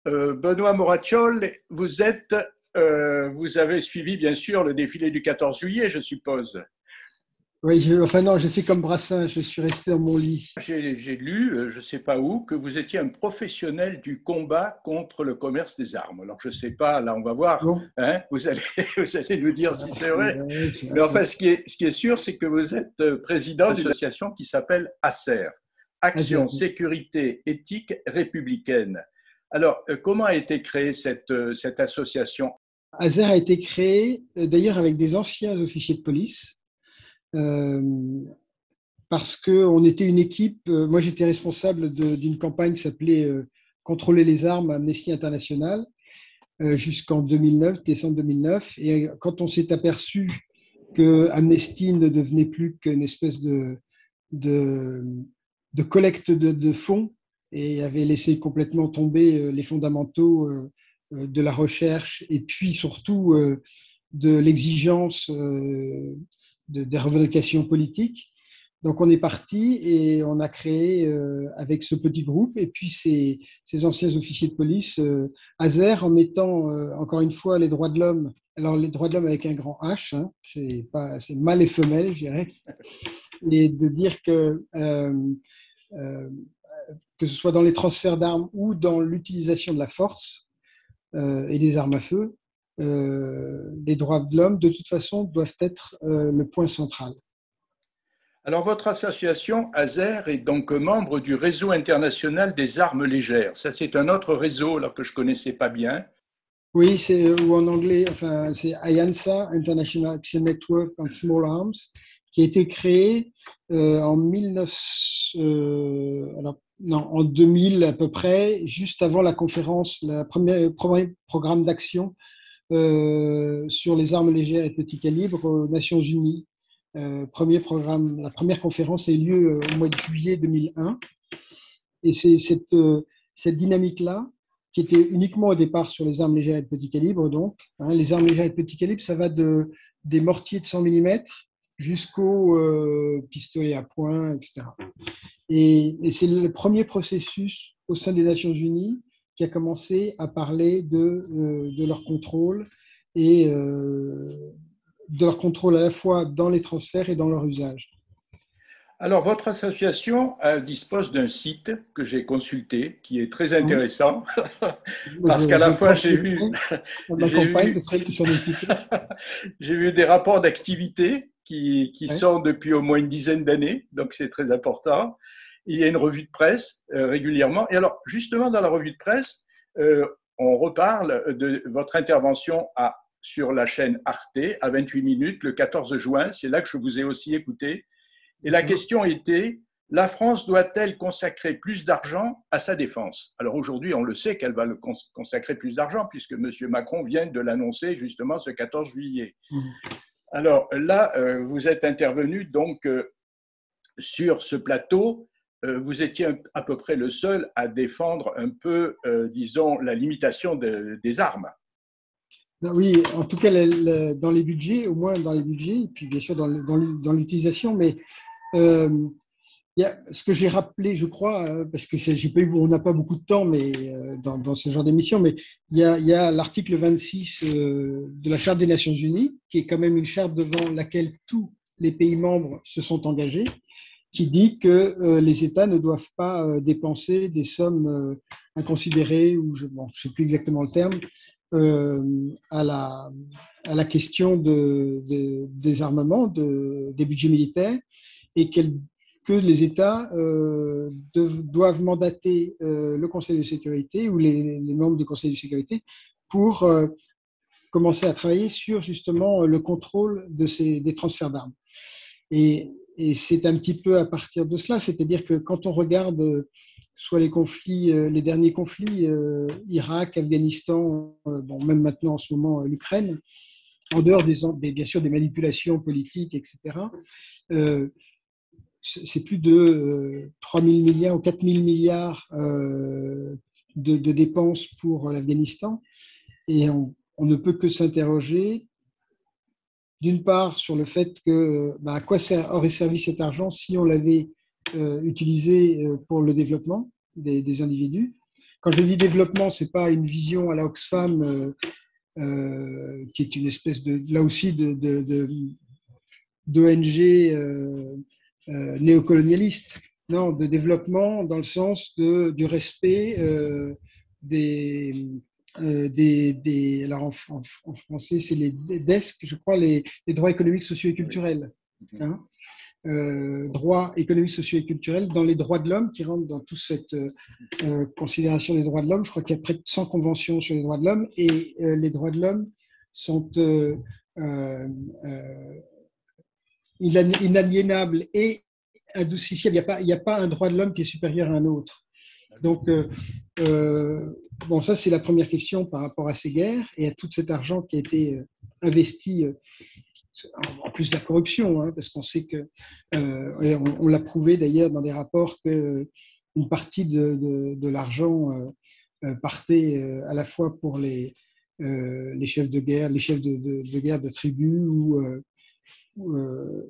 Benoît Morachol, vous avez suivi bien sûr le défilé du 14 juillet, je suppose. Oui, enfin non, j'ai fait comme Brassens, je suis resté dans mon lit. J'ai lu, je ne sais pas où, que vous étiez un professionnel du combat contre le commerce des armes. Alors je ne sais pas, là on va voir, Bon, hein, vous allez nous dire si c'est vrai. ouais, Mais enfin, ce qui est sûr, c'est que vous êtes président d'une association qui s'appelle ACER, Action, Sécurité, Éthique, Républicaine. Alors, comment a été créée cette association? Azer a été créé d'ailleurs avec des anciens officiers de police euh, parce qu'on était une équipe. Moi, j'étais responsable d'une campagne qui s'appelait Contrôler les armes à Amnesty International jusqu'en 2009, décembre 2009. Et quand on s'est aperçu que Amnesty ne devenait plus qu'une espèce de, de collecte de fonds et avait laissé complètement tomber les fondamentaux de la recherche et puis surtout de l'exigence des revendications politiques. Donc on est parti et on a créé avec ce petit groupe et puis ces anciens officiers de police Azer en mettant encore une fois les droits de l'homme. Alors les droits de l'homme avec un grand H, hein, c'est mâle et femelle, je dirais, et de dire euh, que ce soit dans les transferts d'armes ou dans l'utilisation de la force et des armes à feu, les droits de l'homme, de toute façon, doivent être le point central. Alors, votre association, AZER, est donc membre du réseau international des armes légères. Ça, c'est un autre réseau là, que je ne connaissais pas bien. Oui, c'est ou en anglais, enfin, c'est IANSA, International Action Network on Small Arms, qui a été créé en 19, alors, non, en 2000 à peu près, juste avant la conférence, premier programme d'action sur les armes légères et petits calibres aux Nations Unies. Premier programme, la première conférence a eu lieu au mois de juillet 2001. Et c'est cette dynamique-là, qui était uniquement au départ sur les armes légères et de petit calibre, donc, hein, les armes légères et de petit calibre, ça va des mortiers de 100 mm jusqu'aux pistolets à poing, etc. Et c'est le premier processus au sein des Nations Unies qui a commencé à parler de leur contrôle et de leur contrôle à la fois dans les transferts et dans leur usage. Alors, votre association dispose d'un site que j'ai consulté, qui est très intéressant, parce qu'à la Je fois, j'ai vu, transmettrai à ma j'ai compagne, de vu, celles qui s'en occupent. j'ai vu des rapports d'activité qui Ouais. sont depuis au moins une dizaine d'années, donc c'est très important. Il y a une revue de presse régulièrement. Et alors, justement, dans la revue de presse, on reparle de votre intervention sur la chaîne Arte à 28 minutes le 14 juin. C'est là que je vous ai aussi écouté. Et la question était, la France doit-elle consacrer plus d'argent à sa défense? Alors aujourd'hui, on le sait qu'elle va le consacrer plus d'argent, puisque M. Macron vient de l'annoncer justement ce 14 juillet. Alors là, vous êtes intervenu donc sur ce plateau. Vous étiez à peu près le seul à défendre un peu, disons, la limitation des armes. Oui, en tout cas, dans les budgets, au moins dans les budgets, et puis bien sûr dans l'utilisation, mais il y a ce que j'ai rappelé, je crois, parce que j'ai pas eu, on n'a pas beaucoup de temps, mais dans ce genre d'émission, mais il y a l'article 26 de la Charte des Nations Unies, qui est quand même une charte devant laquelle tous les pays membres se sont engagés, qui dit que les États ne doivent pas dépenser des sommes inconsidérées, ou je ne sais plus exactement le terme, à la question des armements, des budgets militaires, et que les États doivent mandater le Conseil de sécurité ou les membres du Conseil de sécurité pour commencer à travailler sur justement le contrôle des transferts d'armes. Et c'est un petit peu à partir de cela, c'est-à-dire que quand on regarde soit les conflits, les derniers conflits, Irak, Afghanistan, bon, même maintenant en ce moment l'Ukraine, en dehors bien sûr des manipulations politiques, etc., c'est plus de 3 000 milliards ou 4 000 milliards de dépenses pour l'Afghanistan. Et on ne peut que s'interroger d'une part sur le fait que à quoi aurait servi cet argent si on l'avait utilisé pour le développement des individus, quand je dis développement, c'est pas une vision à la Oxfam qui est une espèce de, là aussi, d'ONG néocolonialiste. Non, de développement dans le sens du respect alors en français, c'est les DESC, je crois, les droits économiques, sociaux et culturels. Hein, droits économiques, sociaux et culturels dans les droits de l'homme qui rentrent dans toute cette considération des droits de l'homme. Je crois qu'il y a près de 100 conventions sur les droits de l'homme et les droits de l'homme sont inaliénables et indoucissibles. Il n'y a pas un droit de l'homme qui est supérieur à un autre. Donc, bon, ça, c'est la première question par rapport à ces guerres et à tout cet argent qui a été investi, en plus de la corruption, hein, parce qu'on sait que, on l'a prouvé d'ailleurs dans des rapports, qu'une partie de l'argent partait à la fois pour les chefs de guerre, les chefs de guerre de tribus,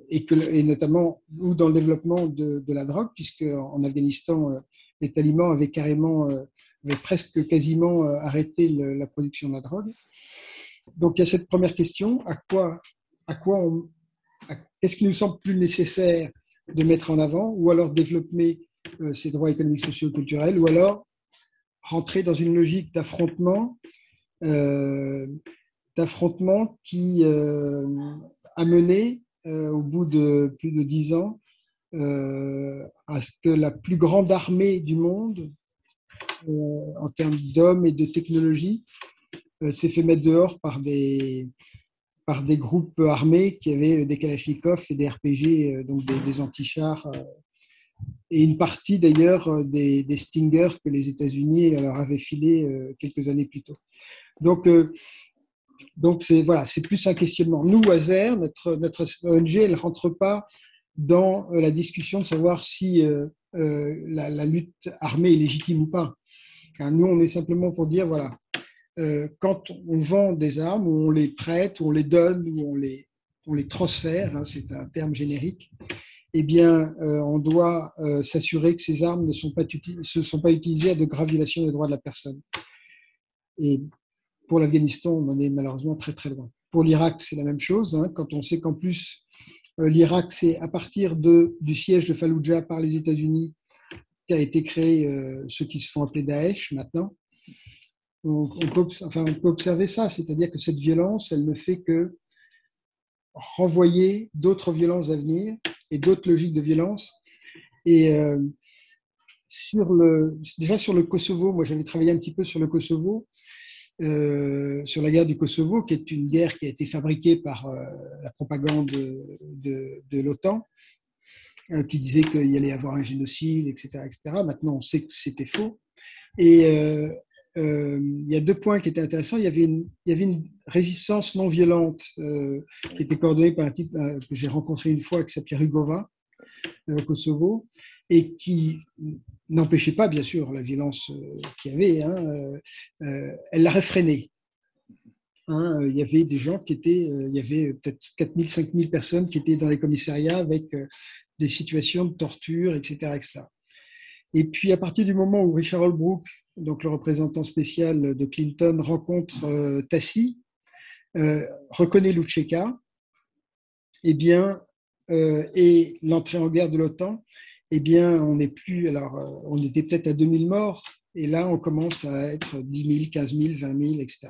et notamment ou dans le développement de la drogue, puisque en Afghanistan, les talibans avaient presque quasiment arrêté la production de la drogue. Donc il y a cette première question, qu'est-ce qui nous semble plus nécessaire de mettre en avant, ou alors développer ces droits économiques, sociaux et culturels, ou alors rentrer dans une logique d'affrontement qui a mené, au bout de plus de 10 ans, à ce que la plus grande armée du monde, en termes d'hommes et de technologie, s'est fait mettre dehors par des groupes armés qui avaient des kalachnikovs et des RPG, donc des antichars, et une partie d'ailleurs des Stinger que les États-Unis leur avaient filé quelques années plus tôt. Donc c'est plus un questionnement. Nous, ASER, notre ONG, elle ne rentre pas dans la discussion de savoir si la lutte armée est légitime ou pas. Nous, on est simplement pour dire, voilà, quand on vend des armes, ou on les prête, ou on les donne, ou on les transfère, hein, c'est un terme générique, eh bien, on doit s'assurer que ces armes ne sont pas utilisées à de graves violations des droits de la personne. Et pour l'Afghanistan, on en est malheureusement très très loin. Pour l'Irak, c'est la même chose, hein, quand on sait qu'en plus, l'Irak, c'est à partir du siège de Falloujah par les États-Unis qu'a été créé ceux qui se font appeler Daesh maintenant. On peut observer ça, c'est-à-dire que cette violence, elle ne fait que renvoyer d'autres violences à venir et d'autres logiques de violence. Et déjà sur le Kosovo, moi j'avais travaillé un petit peu sur le Kosovo, sur la guerre du Kosovo, qui est une guerre qui a été fabriquée par la propagande de l'OTAN, qui disait qu'il y allait avoir un génocide, etc., etc. Maintenant, on sait que c'était faux. Et il y a 2 points qui étaient intéressants. Il y avait une résistance non violente qui était coordonnée par un type que j'ai rencontré une fois, qui s'appelait Rugova, au Kosovo, et qui n'empêchait pas, bien sûr, la violence qu'il y avait. Elle l'a réfrénée. Il y avait des gens il y avait peut-être 4000, 5000 personnes qui étaient dans les commissariats avec des situations de torture, etc., etc. Et puis, à partir du moment où Richard Holbrooke, donc le représentant spécial de Clinton, rencontre Tassi, reconnaît Loucheka, eh bien, et l'entrée en guerre de l'OTAN, eh bien, on était peut-être à 2000 morts, et là, on commence à être 10 000, 15 000, 20 000, etc.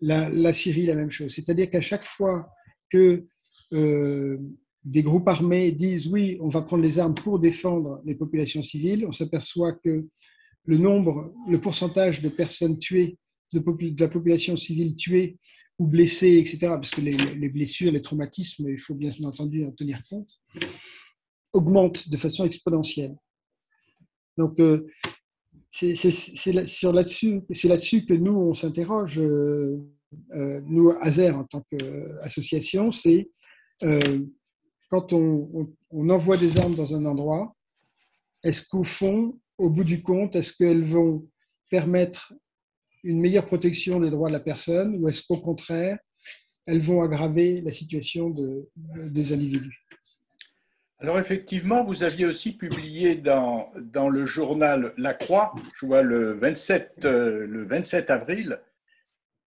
La Syrie, la même chose. C'est-à-dire qu'à chaque fois que des groupes armés disent oui, on va prendre les armes pour défendre les populations civiles, on s'aperçoit que le pourcentage de personnes tuées, de la population civile tuée ou blessée, etc., parce que les blessures, les traumatismes, il faut bien entendu en tenir compte, augmente de façon exponentielle. Donc, c'est là-dessus que nous, on s'interroge, nous, ASER, en tant qu'association, c'est quand on envoie des armes dans un endroit, est-ce qu'au fond, au bout du compte, est-ce qu'elles vont permettre une meilleure protection des droits de la personne, ou est-ce qu'au contraire, elles vont aggraver la situation des individus? Alors effectivement, vous aviez aussi publié dans le journal La Croix, je vois le 27 avril,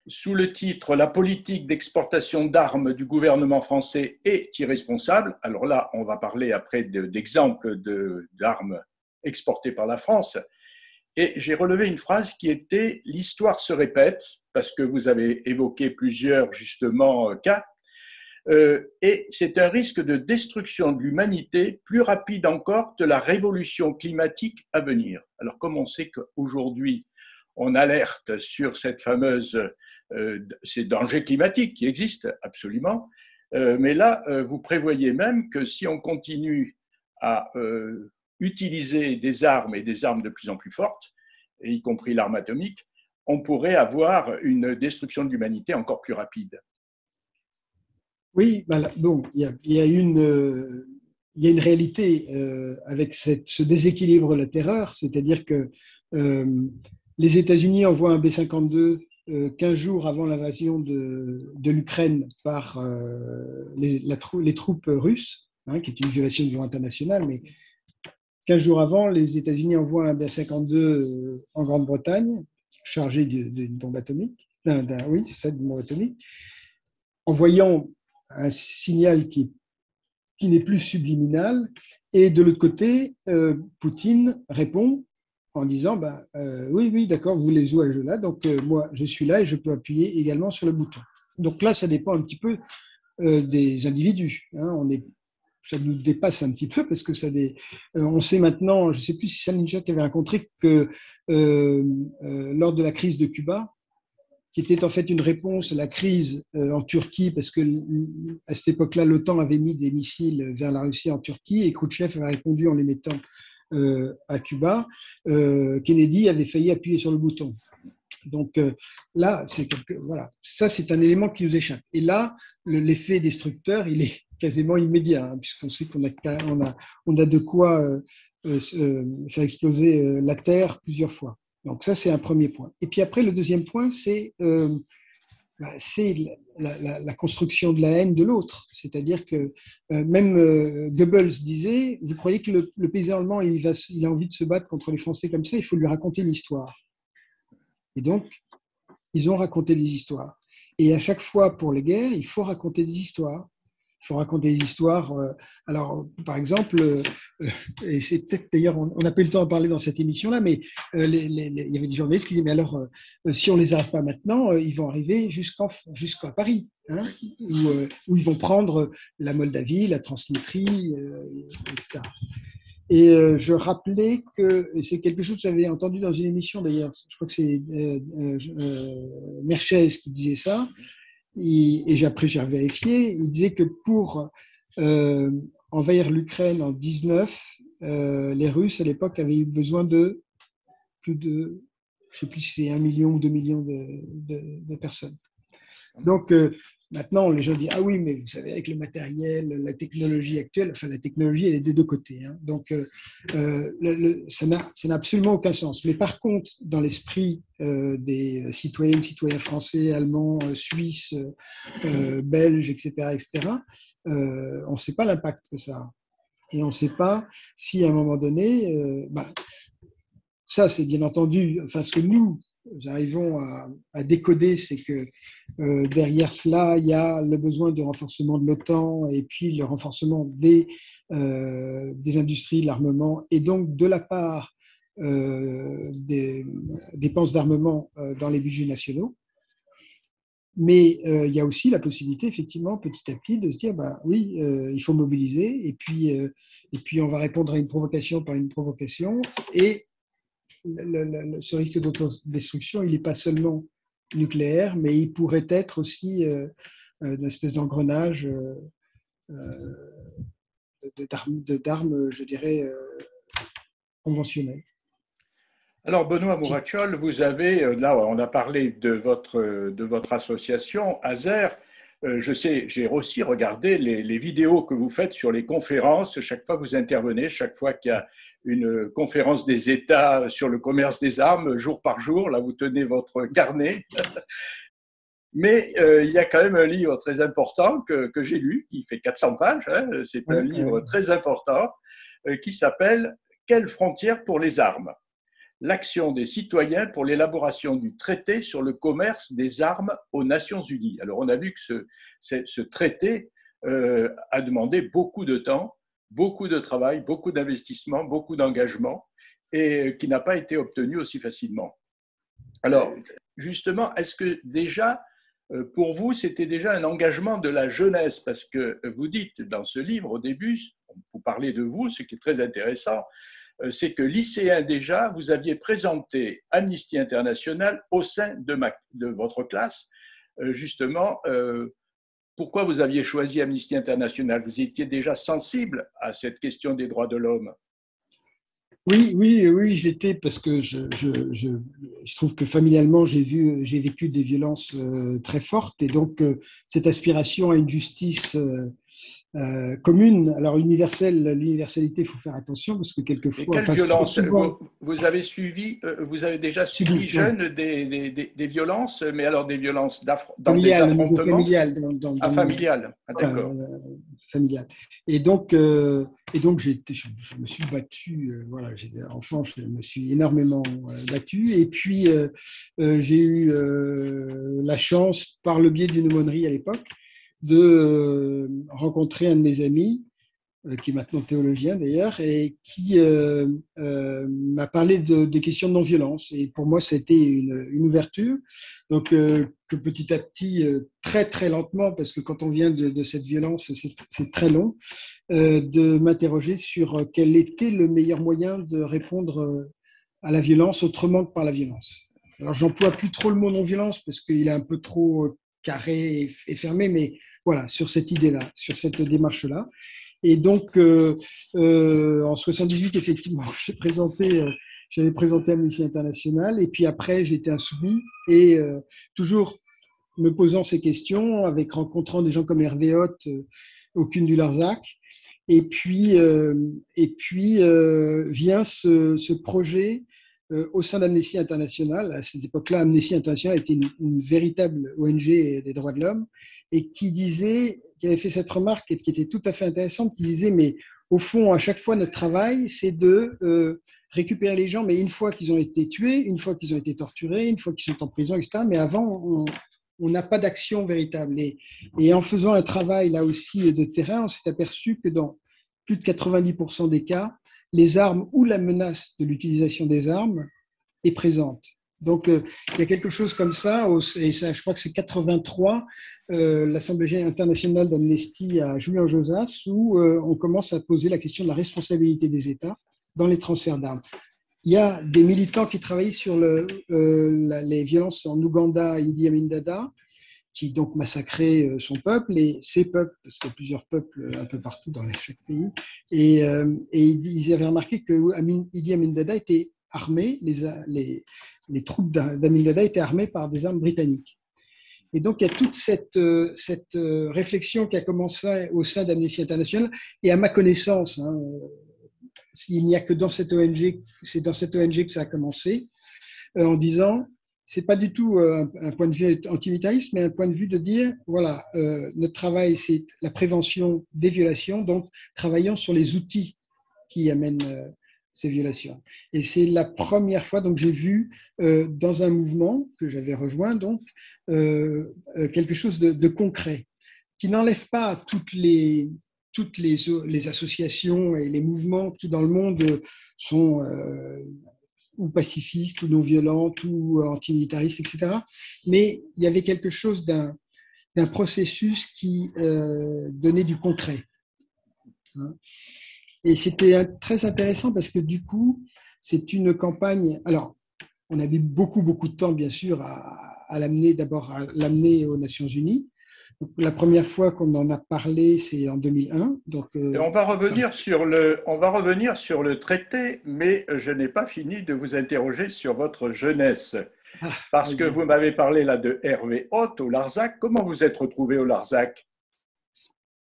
sous le titre La politique d'exportation d'armes du gouvernement français est irresponsable. Alors là, on va parler après d'exemples d'armes exportées par la France. Et j'ai relevé une phrase qui était l'histoire se répète, parce que vous avez évoqué plusieurs justement cas, et c'est un risque de destruction de l'humanité plus rapide encore que la révolution climatique à venir. Alors comme on sait qu'aujourd'hui on alerte sur cette fameuse ces dangers climatiques qui existent absolument, mais là vous prévoyez même que si on continue à utiliser des armes et des armes de plus en plus fortes, et y compris l'arme atomique, on pourrait avoir une destruction de l'humanité encore plus rapide. Oui, ben bon, il y a une réalité avec ce déséquilibre de la terreur, c'est-à-dire que euh, les États-Unis envoient un B-52 15 jours avant l'invasion de l'Ukraine par les troupes russes, hein, qui est une violation du droit international, mais 15 jours avant, les États-Unis envoient un B-52 en Grande-Bretagne, chargé d'une bombe atomique, oui, c'est ça, d'une bombe atomique, en voyant un signal qui n'est plus subliminal. Et de l'autre côté, Poutine répond en disant oui, oui, d'accord, vous voulez jouer à ce jeu-là, donc moi, je suis là et je peux appuyer également sur le bouton. Donc là, ça dépend un petit peu des individus. Hein. Ça nous dépasse un petit peu parce que on sait maintenant, je ne sais plus si Salinger qui avait raconté que lors de la crise de Cuba, qui était en fait une réponse à la crise en Turquie, parce que à cette époque-là, l'OTAN avait mis des missiles vers la Russie en Turquie et Khrouchtchev avait répondu en les mettant à Cuba. Kennedy avait failli appuyer sur le bouton. Donc là, voilà, ça c'est un élément qui nous échappe. Et là, l'effet destructeur, il est quasiment immédiat, hein, puisqu'on sait on a de quoi faire exploser la Terre plusieurs fois. Donc ça, c'est un premier point. Et puis après, le deuxième point, c'est la construction de la haine de l'autre. C'est-à-dire que même Goebbels disait, vous croyez que le paysan allemand, il a envie de se battre contre les Français comme ça, il faut lui raconter une histoire. Et donc, ils ont raconté des histoires. Et à chaque fois, pour les guerres, il faut raconter des histoires. Il faut raconter des histoires. Alors, par exemple, et c'est peut-être d'ailleurs, on n'a pas eu le temps de parler dans cette émission-là, mais il y avait des journalistes qui disaient, mais alors, si on ne les arrête pas maintenant, ils vont arriver jusqu'à Paris, hein, où ils vont prendre la Moldavie, la Transnistrie, etc. Et je rappelais que c'est quelque chose que j'avais entendu dans une émission d'ailleurs, je crois que c'est Merchez qui disait ça, et après j'ai vérifié, il disait que pour envahir l'Ukraine en 19, les Russes à l'époque avaient eu besoin de plus de, je ne sais plus si c'est 1 million ou 2 millions de personnes. Donc maintenant, les gens disent ah oui, mais vous savez, avec le matériel, la technologie actuelle, enfin la technologie, elle est des deux côtés. Hein. Donc ça n'a absolument aucun sens. Mais par contre, dans l'esprit des citoyennes, citoyens français, allemands, suisses, belges, etc., on ne sait pas l'impact que ça a. Et on ne sait pas si à un moment donné, ça c'est bien entendu, enfin ce que nous arrivons à décoder, c'est que derrière cela, il y a le besoin de renforcement de l'OTAN et puis le renforcement des industries de l'armement et donc de la part des dépenses d'armement dans les budgets nationaux. Mais il y a aussi la possibilité, effectivement, petit à petit, de se dire, oui, il faut mobiliser, et puis on va répondre à une provocation par une provocation, et ce risque d'autodestruction, il n'est pas seulement nucléaire, mais il pourrait être aussi une espèce d'engrenage d'armes, je dirais, conventionnelles. Alors, Benoît Mourachol, vous avez, là, on a parlé de votre association, AZER. Je sais, j'ai aussi regardé les vidéos que vous faites sur les conférences. Chaque fois que vous intervenez, chaque fois qu'il y a une conférence des États sur le commerce des armes, jour par jour, là, vous tenez votre carnet. Mais il y a quand même un livre très important que j'ai lu, qui fait 400 pages. Hein, c'est un livre très important qui s'appelle « Quelles frontières pour les armes ? L'action des citoyens pour l'élaboration du traité sur le commerce des armes aux Nations Unies ». Alors, on a vu que ce traité a demandé beaucoup de temps, beaucoup de travail, beaucoup d'investissement, beaucoup d'engagement, et qui n'a pas été obtenu aussi facilement. Alors, justement, est-ce que déjà, pour vous, c'était déjà un engagement de la jeunesse? Parce que vous dites dans ce livre, au début, vous parlez de vous, ce qui est très intéressant, c'est que lycéen déjà, vous aviez présenté Amnesty International au sein de votre classe. Justement, pourquoi vous aviez choisi Amnesty International? Vous étiez déjà sensible à cette question des droits de l'homme? Oui, j'étais parce que je trouve que familialement, j'ai vécu des violences très fortes et donc cette aspiration à une justice commune, alors l'universalité, il faut faire attention parce que Et quelquefois, quelle enfin, trop violence souvent, vous avez suivi, vous avez déjà subi ouais, jeune des violences, mais alors des violences dans des familial, au niveau affrontements familial, familiales. Ah, voilà, d'accord. familial. Et donc je me suis battu, voilà, j'étais enfant, je me suis énormément battu. Et puis, j'ai eu la chance, par le biais d'une aumônerie à l'époque, de rencontrer un de mes amis qui est maintenant théologien d'ailleurs, et qui m'a parlé des questions de non-violence. Et pour moi, c'était une ouverture. Donc, que petit à petit, très très lentement, parce que quand on vient de cette violence, c'est très long, de m'interroger sur quel était le meilleur moyen de répondre à la violence autrement que par la violence. Alors, j'emploie plus trop le mot non-violence parce qu'il est un peu trop carré et fermé, mais voilà, sur cette idée-là, sur cette démarche-là. Et donc, en 78, effectivement, j'avais présenté Amnesty International. Et puis après, j'ai été insoumis. Et toujours me posant ces questions, avec rencontrant des gens comme Hervé Hott, aucune du Larzac. Et puis vient ce projet au sein d'Amnesty International. À cette époque-là, Amnesty International était une véritable ONG des droits de l'homme et qui avait fait cette remarque et qui était tout à fait intéressante, qui disait, mais au fond, à chaque fois, notre travail, c'est de récupérer les gens, mais une fois qu'ils ont été tués, une fois qu'ils ont été torturés, une fois qu'ils sont en prison, etc. Mais avant, on n'a pas d'action véritable. Et en faisant un travail là aussi de terrain, on s'est aperçu que dans plus de 90% des cas, les armes ou la menace de l'utilisation des armes est présente. Donc, il y a quelque chose comme ça, et ça, je crois que c'est 83, l'Assemblée internationale d'Amnesty à Julian-Josas, où on commence à poser la question de la responsabilité des États dans les transferts d'armes. Il y a des militants qui travaillent sur les violences en Ouganda, Idi Amin Dada, qui donc massacrait son peuple et ses peuples, parce qu'il y a plusieurs peuples un peu partout dans chaque pays. Et ils avaient remarqué que Idi Amin Dada était armé, les troupes d'Amin Dada étaient armées par des armes britanniques. Et donc, il y a toute cette réflexion qui a commencé au sein d'Amnesty International. Et à ma connaissance, hein, il n'y a que dans cette ONG, c'est dans cette ONG que ça a commencé, en disant, c'est pas du tout un point de vue antimilitariste, mais un point de vue de dire, voilà, notre travail, c'est la prévention des violations, donc travaillons sur les outils qui amènent ces violations. Et c'est la première fois, donc j'ai vu dans un mouvement que j'avais rejoint, donc quelque chose de concret, qui n'enlève pas toutes les associations et les mouvements qui dans le monde sont ou pacifistes, ou non-violentes, ou antimilitaristes, etc. Mais il y avait quelque chose d'un processus qui donnait du concret. Et c'était très intéressant parce que du coup, c'est une campagne. Alors, on a mis beaucoup de temps, bien sûr, à l'amener, d'abord à l'amener aux Nations Unies. Donc, la première fois qu'on en a parlé, c'est en 2001. Donc, Et on va revenir sur le traité, mais je n'ai pas fini de vous interroger sur votre jeunesse. Parce que vous m'avez parlé là de Hervé Hott au Larzac. Comment vous êtes retrouvé au Larzac?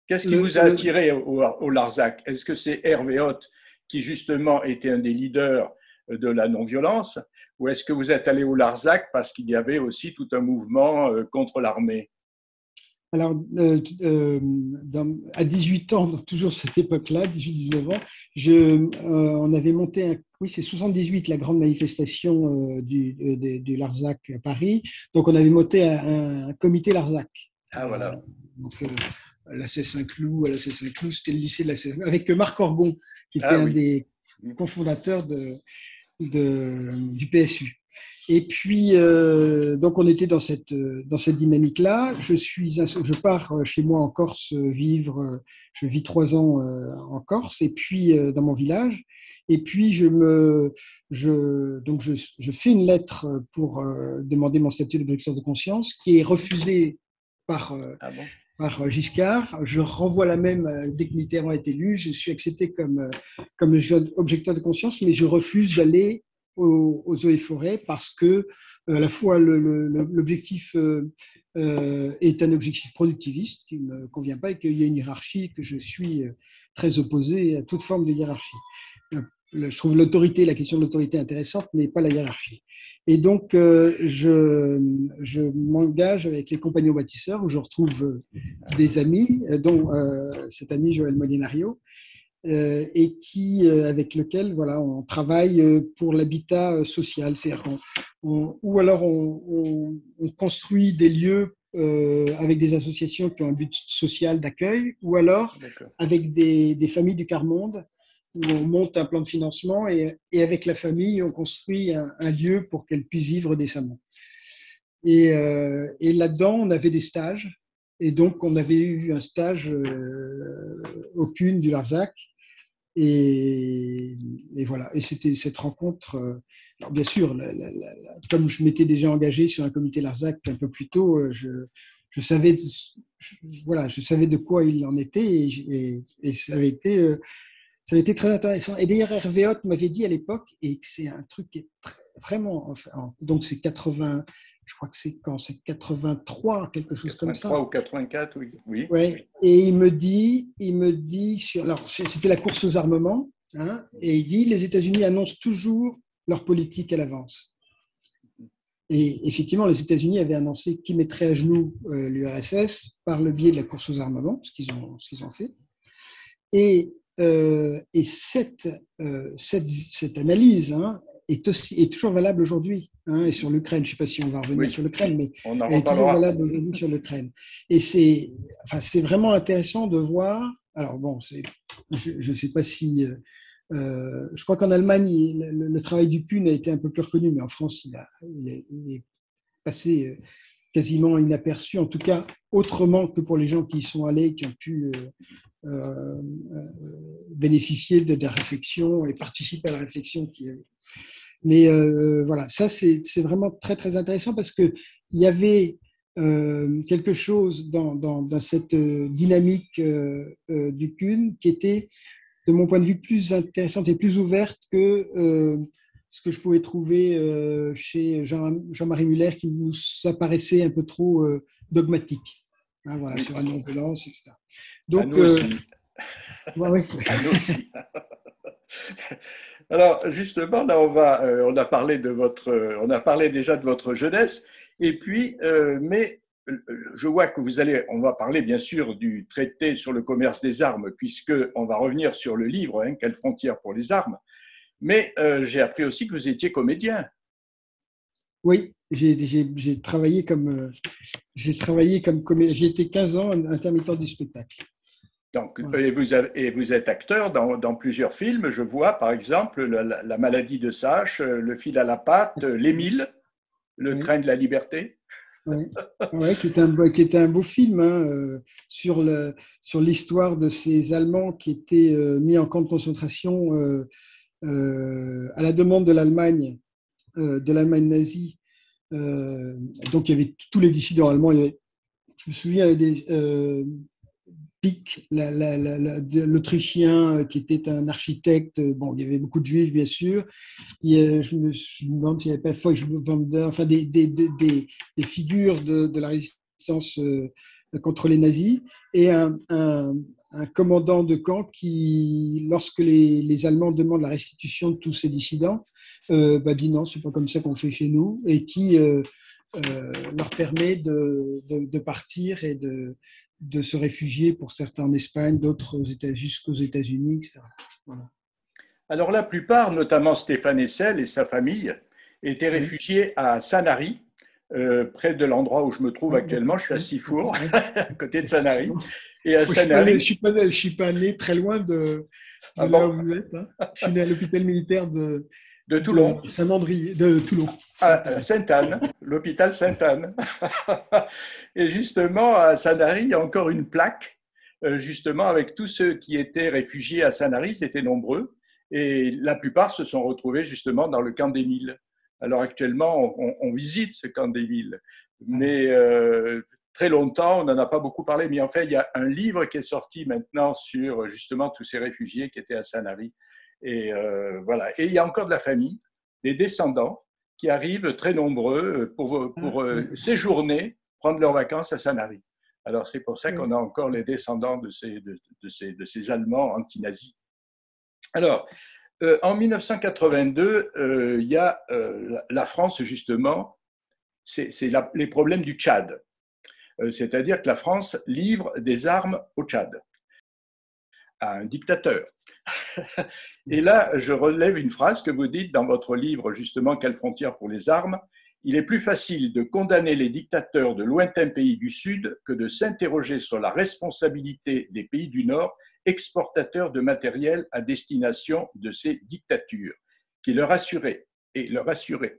Qu'est-ce qui vous a attiré au Larzac? Est-ce que c'est Hervé Hott qui justement était un des leaders de la non-violence, ou est-ce que vous êtes allé au Larzac parce qu'il y avait aussi tout un mouvement contre l'armée? Alors, à 18 ans, donc toujours cette époque-là, 18-19 ans, on avait monté, oui, c'est 78, la grande manifestation du Larzac à Paris. Donc, on avait monté un comité Larzac. Ah, voilà. Donc, à la Saint-Cloud, c'était le lycée de la Saint-Cloud, avec Marc Orgon, qui était Ah un oui. des cofondateurs du PSU. Et puis, donc, on était dans cette dynamique-là. Je pars chez moi en Corse vivre. Je vis 3 ans en Corse, et puis dans mon village. Et puis, donc je fais une lettre pour demander mon statut d'objecteur de conscience, qui est refusé par, Ah bon? par Giscard. Je renvoie la même dès que Mitterrand est élu. Je suis accepté comme jeune objecteur de conscience, mais je refuse d'aller aux eaux et forêts parce que à la fois l'objectif est un objectif productiviste qui ne me convient pas et qu'il y a une hiérarchie que je suis très opposé à toute forme de hiérarchie. Je trouve la question de l'autorité intéressante, mais pas la hiérarchie. Et donc, je m'engage avec les compagnons bâtisseurs où je retrouve des amis, dont cet ami Joël Molinario, et avec lequel voilà, on travaille pour l'habitat social. C'est-à-dire ou alors on construit des lieux avec des associations qui ont un but social d'accueil, ou alors avec des familles du quart-monde, où on monte un plan de financement et avec la famille, on construit un lieu pour qu'elle puisse vivre décemment. Et là-dedans, on avait des stages. Et donc, on avait eu un stage au CUN du Larzac. Et voilà. Et c'était cette rencontre. Alors, bien sûr, comme je m'étais déjà engagé sur un comité Larzac un peu plus tôt, je savais, je savais de quoi il en était. Et ça avait été très intéressant. Et d'ailleurs, Hervé Hott m'avait dit à l'époque, et c'est un truc qui est vraiment. Enfin, donc, c'est 80. Je crois que c'est 83, quelque chose comme ça. 83 ou 84, oui. Oui. Ouais. Et il me dit alors c'était la course aux armements, hein, et il dit les États-Unis annoncent toujours leur politique à l'avance. Et effectivement, les États-Unis avaient annoncé qu'ils mettraient à genoux l'URSS par le biais de la course aux armements, ce qu'ils ont fait. Et cette analyse est toujours valable aujourd'hui, hein, et sur l'Ukraine. Je ne sais pas si on va revenir sur l'Ukraine, mais elle est toujours valable aujourd'hui sur l'Ukraine. Et c'est vraiment intéressant de voir. Alors bon, je ne sais pas si. Je crois qu'en Allemagne, le travail du PUN a été un peu plus reconnu, mais en France, il est passé quasiment inaperçu, en tout cas autrement que pour les gens qui y sont allés, qui ont pu bénéficier de la réflexion et participer à la réflexion qu'il y avait. Mais voilà, ça c'est vraiment très très intéressant parce que il y avait quelque chose dans cette dynamique du CUN qui était, de mon point de vue, plus intéressante et plus ouverte que ce que je pouvais trouver chez Jean-Marie Muller, qui nous apparaissait un peu trop dogmatique, hein, voilà, sur la non-violence, etc. Donc, ouais. Aussi. Alors, justement, là, on a parlé déjà de votre jeunesse, et puis, mais je vois que on va parler bien sûr du traité sur le commerce des armes, puisqu'on va revenir sur le livre, hein, Quelles frontières pour les armes. Mais j'ai appris aussi que vous étiez comédien. Oui, j'ai travaillé comme comédien. J'ai été 15 ans intermittent du spectacle. Donc, voilà. et vous êtes acteur dans plusieurs films. Je vois, par exemple, La maladie de Sache, Le fil à la patte, L'Émile, Le train de la liberté. Oui, ouais, qui était un beau film, hein, sur l'histoire de ces Allemands qui étaient mis en camp de concentration à la demande de l'Allemagne nazie. Donc, il y avait tous les dissidents allemands. Je me souviens, il y avait Pick, l'Autrichien qui était un architecte. Bon, il y avait beaucoup de Juifs, bien sûr. Je me demande s'il n'y avait pas Feuchtwanger, enfin des figures de la résistance contre les nazis. Et un un commandant de camp qui, lorsque les Allemands demandent la restitution de tous ces dissidents, dit non, c'est pas comme ça qu'on fait chez nous, et qui leur permet de partir et de se réfugier, pour certains en Espagne, d'autres jusqu'aux États-Unis, etc. Voilà. Alors la plupart, notamment Stéphane Hessel et sa famille, étaient réfugiés à Sanary, près de l'endroit où je me trouve actuellement. Je suis à Sifour, à côté de Sanary. Et à Sanary, je suis pas né très loin de là où vous êtes. Hein. Je suis né à l'hôpital militaire de Toulon. De Saint-Mandry, de Toulon. À Sainte-Anne, l'hôpital Sainte-Anne. Et justement, à Sanary, il y a encore une plaque, justement, avec tous ceux qui étaient réfugiés à Sanary, c'était nombreux. Et la plupart se sont retrouvés justement dans le camp d'Émile. Alors actuellement, on visite ce camp d'Émile, mais très longtemps, on n'en a pas beaucoup parlé. Mais en fait, il y a un livre qui est sorti maintenant sur justement tous ces réfugiés qui étaient à Sanary. Et voilà. Et il y a encore de la famille, des descendants qui arrivent très nombreux pour séjourner, prendre leurs vacances à Sanary. Alors c'est pour ça qu'on a encore les descendants de ces Allemands anti-nazis. Alors, en 1982, il y a la France, justement, c'est les problèmes du Tchad. C'est-à-dire que la France livre des armes au Tchad, à un dictateur. Et là, je relève une phrase que vous dites dans votre livre, justement, Quelles frontières pour les armes ? Il est plus facile de condamner les dictateurs de lointains pays du Sud que de s'interroger sur la responsabilité des pays du Nord, exportateurs de matériel à destination de ces dictatures, qui leur assuraient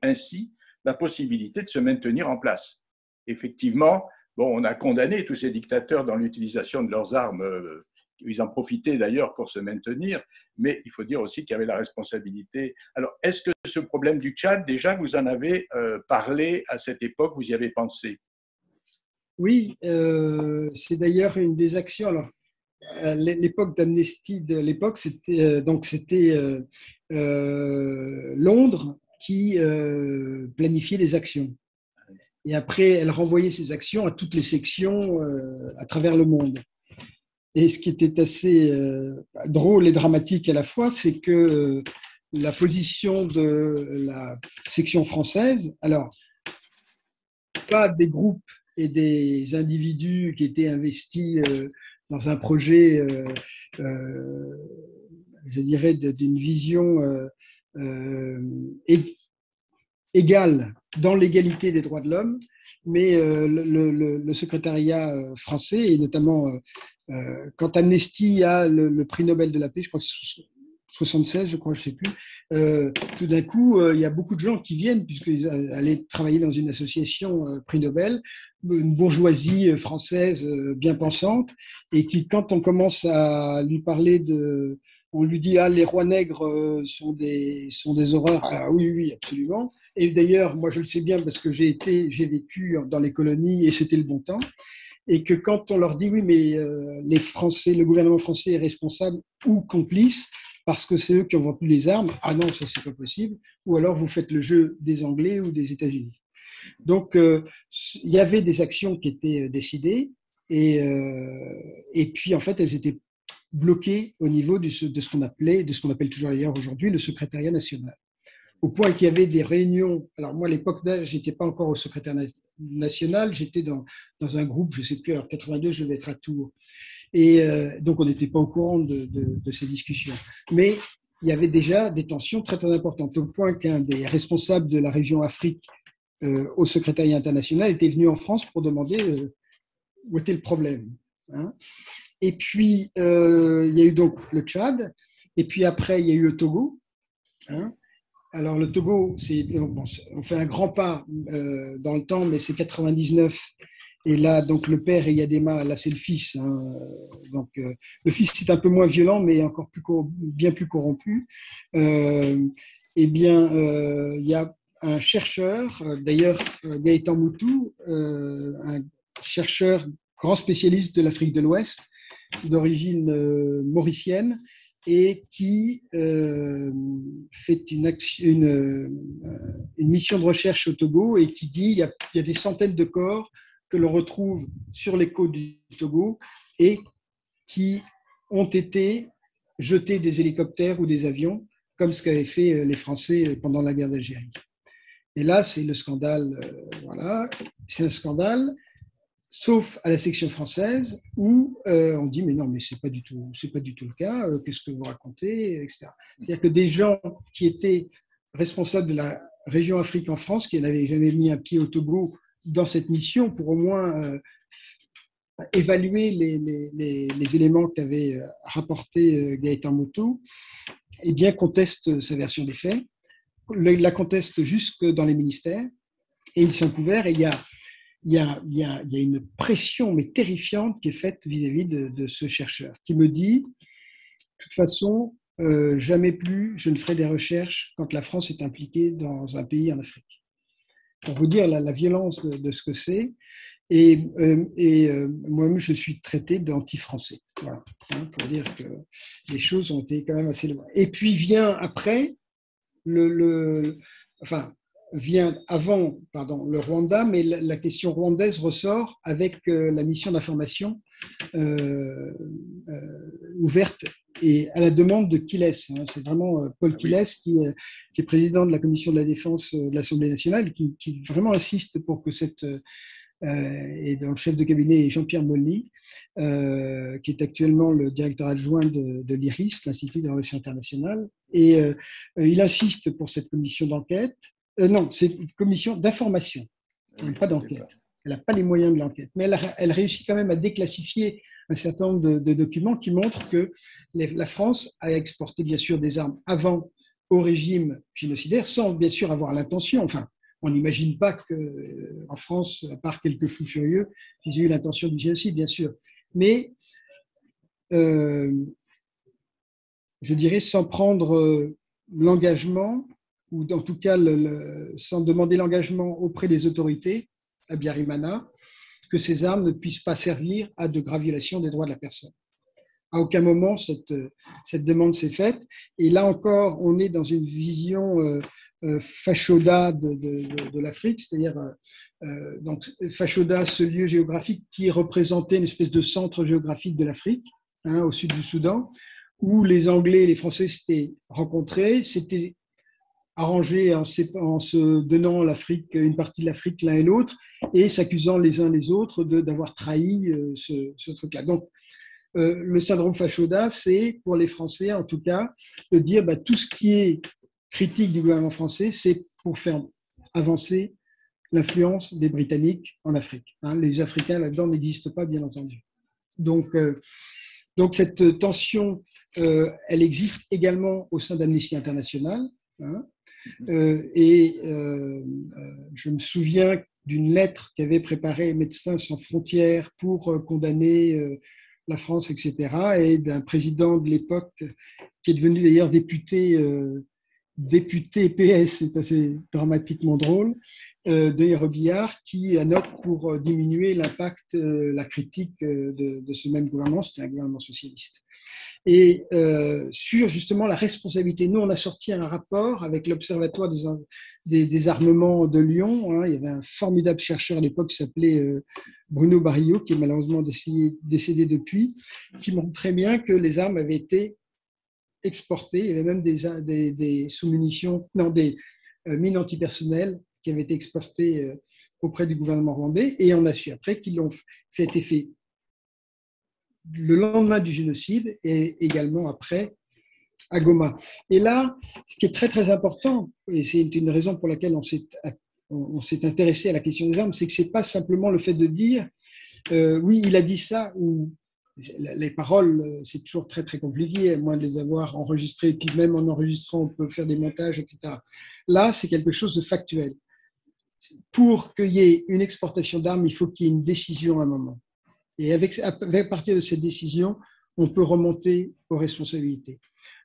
ainsi la possibilité de se maintenir en place. Effectivement, on a condamné tous ces dictateurs dans l'utilisation de leurs armes. Ils en profitaient d'ailleurs pour se maintenir, mais il faut dire aussi qu'il y avait la responsabilité. Alors, est-ce que ce problème du Tchad, déjà, vous en avez parlé à cette époque, vous y avez pensé? Oui, c'est d'ailleurs une des actions. Alors, l'époque d'Amnesty de l'époque, c'était Londres qui planifiait les actions. Et après, elle renvoyait ces actions à toutes les sections à travers le monde. Et ce qui était assez drôle et dramatique à la fois, c'est que la position de la section française, alors, pas des groupes et des individus qui étaient investis dans un projet, je dirais, d'une vision égale dans l'égalité des droits de l'homme, mais le secrétariat français, et notamment quand Amnesty a le prix Nobel de la paix, je crois que c'est 76, je crois, je ne sais plus, tout d'un coup, il y a beaucoup de gens qui viennent, puisqu'ils allaient travailler dans une association prix Nobel, une bourgeoisie française bien pensante, et qui, quand on commence à lui parler on lui dit, les rois nègres sont des horreurs. Ah oui, oui, absolument. Et d'ailleurs, moi, je le sais bien parce que j'ai vécu dans les colonies et c'était le bon temps. Et que quand on leur dit, oui, mais les Français, le gouvernement français est responsable ou complice parce que c'est eux qui ont vendu les armes, ah non, ça, c'est pas possible. Ou alors, vous faites le jeu des Anglais ou des États-Unis. Donc, il y avait des actions qui étaient décidées et puis, en fait, elles étaient bloquées au niveau de ce qu'on appelle toujours d'ailleurs aujourd'hui le secrétariat national. Au point qu'il y avait des réunions. Alors moi, à l'époque, je n'étais pas encore au secrétaire national, j'étais dans un groupe, je ne sais plus, alors 82, je devais être à Tours. Et donc, on n'était pas au courant de ces discussions. Mais il y avait déjà des tensions très, très importantes, au point qu'un des responsables de la région Afrique au secrétariat international était venu en France pour demander où était le problème. Hein. Et puis, il y a eu donc le Tchad, et puis après, il y a eu le Togo. Hein. Alors, le Togo, on fait un grand pas dans le temps, mais c'est 99. Et là, donc, le père Eyadema, là, c'est le fils. Hein, donc, le fils, c'est un peu moins violent, mais encore bien plus corrompu. Eh bien, il y a un chercheur, d'ailleurs, Gaëtan Moutou, un chercheur grand spécialiste de l'Afrique de l'Ouest, d'origine mauricienne, et qui fait une mission de recherche au Togo et qui dit qu'il y a des centaines de corps que l'on retrouve sur les côtes du Togo et qui ont été jeter des hélicoptères ou des avions, comme ce qu'avaient fait les Français pendant la guerre d'Algérie. Et là, c'est le scandale, voilà, c'est un scandale, sauf à la section française où on dit mais non, mais c'est pas du tout le cas. Qu'est-ce que vous racontez, etc. C'est-à-dire que des gens qui étaient responsables de la région Afrique en France, qui n'avaient jamais mis un pied au Togo dans cette mission pour au moins évaluer les éléments qu'avait rapporté Gaëtan Moto, eh bien contestent sa version des faits, la contestent jusque dans les ministères, et ils sont couverts. Et il y a une pression mais terrifiante qui est faite vis-à-vis de ce chercheur, qui me dit, de toute façon, jamais plus je ne ferai des recherches quand la France est impliquée dans un pays en Afrique. Pour vous dire la violence de ce que c'est. Et moi-même, je suis traité d'anti-français. Voilà, pour dire que les choses ont été quand même assez loin. Et puis vient après, vient avant, le Rwanda, mais la question rwandaise ressort avec la mission d'information ouverte et à la demande de Quiles. C'est vraiment Paul Quiles qui est président de la commission de la défense de l'Assemblée nationale, qui vraiment insiste pour que cette et dont le chef de cabinet est Jean-Pierre Molny, qui est actuellement le directeur adjoint de l'IRIS, l'Institut des relations internationales. Et il insiste pour cette commission d'enquête. Non, c'est une commission d'information, pas d'enquête. Elle n'a pas les moyens de l'enquête, mais elle réussit quand même à déclassifier un certain nombre de documents qui montrent que la France a exporté bien sûr des armes avant au régime génocidaire, sans bien sûr avoir l'intention. Enfin, on n'imagine pas qu'en France, à part quelques fous furieux, ils aient eu l'intention du génocide, bien sûr. Mais je dirais sans prendre l'engagement, ou en tout cas sans demander l'engagement auprès des autorités à Biarimana, que ces armes ne puissent pas servir à de graves violations des droits de la personne. À aucun moment cette demande s'est faite. Et là encore, on est dans une vision Fashoda de l'Afrique, c'est-à-dire donc Fashoda, ce lieu géographique qui représentait une espèce de centre géographique de l'Afrique, au sud du Soudan, où les Anglais et les Français s'étaient rencontrés, s'étaient arrangés en se donnant une partie de l'Afrique l'un et l'autre, et s'accusant les uns les autres d'avoir trahi ce truc-là. Donc, le syndrome Fashoda, c'est pour les Français, en tout cas, de dire tout ce qui est critique du gouvernement français, c'est pour faire avancer l'influence des Britanniques en Afrique. Les Africains là-dedans n'existent pas, bien entendu. Donc cette tension, elle existe également au sein d'Amnesty International. Je me souviens d'une lettre qu'avait préparée Médecins sans frontières pour condamner la France, etc., et d'un président de l'époque qui est devenu d'ailleurs député PS, c'est assez dramatiquement drôle, Denis Robillard, qui annote pour diminuer l'impact, la critique de ce même gouvernement, c'était un gouvernement socialiste. Et sur justement la responsabilité, nous on a sorti un rapport avec l'Observatoire des armements de Lyon. Il y avait un formidable chercheur à l'époque qui s'appelait Bruno Barillot, qui est malheureusement décédé depuis, qui montrait bien que les armes avaient été exportées. Il y avait même des sous-munitions, des mines antipersonnelles qui avaient été exportées auprès du gouvernement rwandais, et on a su après ça a été fait le lendemain du génocide et également après à Goma. Et là, ce qui est très très important, et c'est une raison pour laquelle on s'est intéressé à la question des armes, c'est que c'est pas simplement le fait de dire oui, il a dit ça, ou les paroles, c'est toujours très très compliqué, à moins de les avoir enregistrées, et puis même en enregistrant, on peut faire des montages, etc. Là, c'est quelque chose de factuel. Pour qu'il y ait une exportation d'armes, il faut qu'il y ait une décision à un moment. Et à partir de cette décision, on peut remonter aux responsabilités.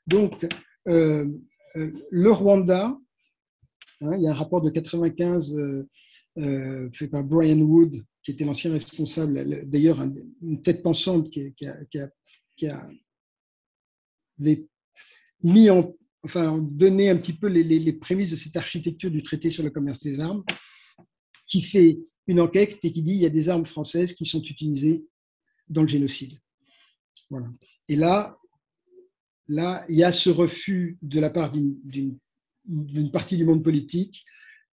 Donc, le Rwanda, il y a un rapport de 1995 fait par Brian Wood, qui était l'ancien responsable, d'ailleurs une tête pensante qui avait donné un petit peu les prémices de cette architecture du traité sur le commerce des armes, qui fait une enquête et qui dit qu'il y a des armes françaises qui sont utilisées dans le génocide. Voilà. Et là, il y a ce refus de la part d'une partie du monde politique,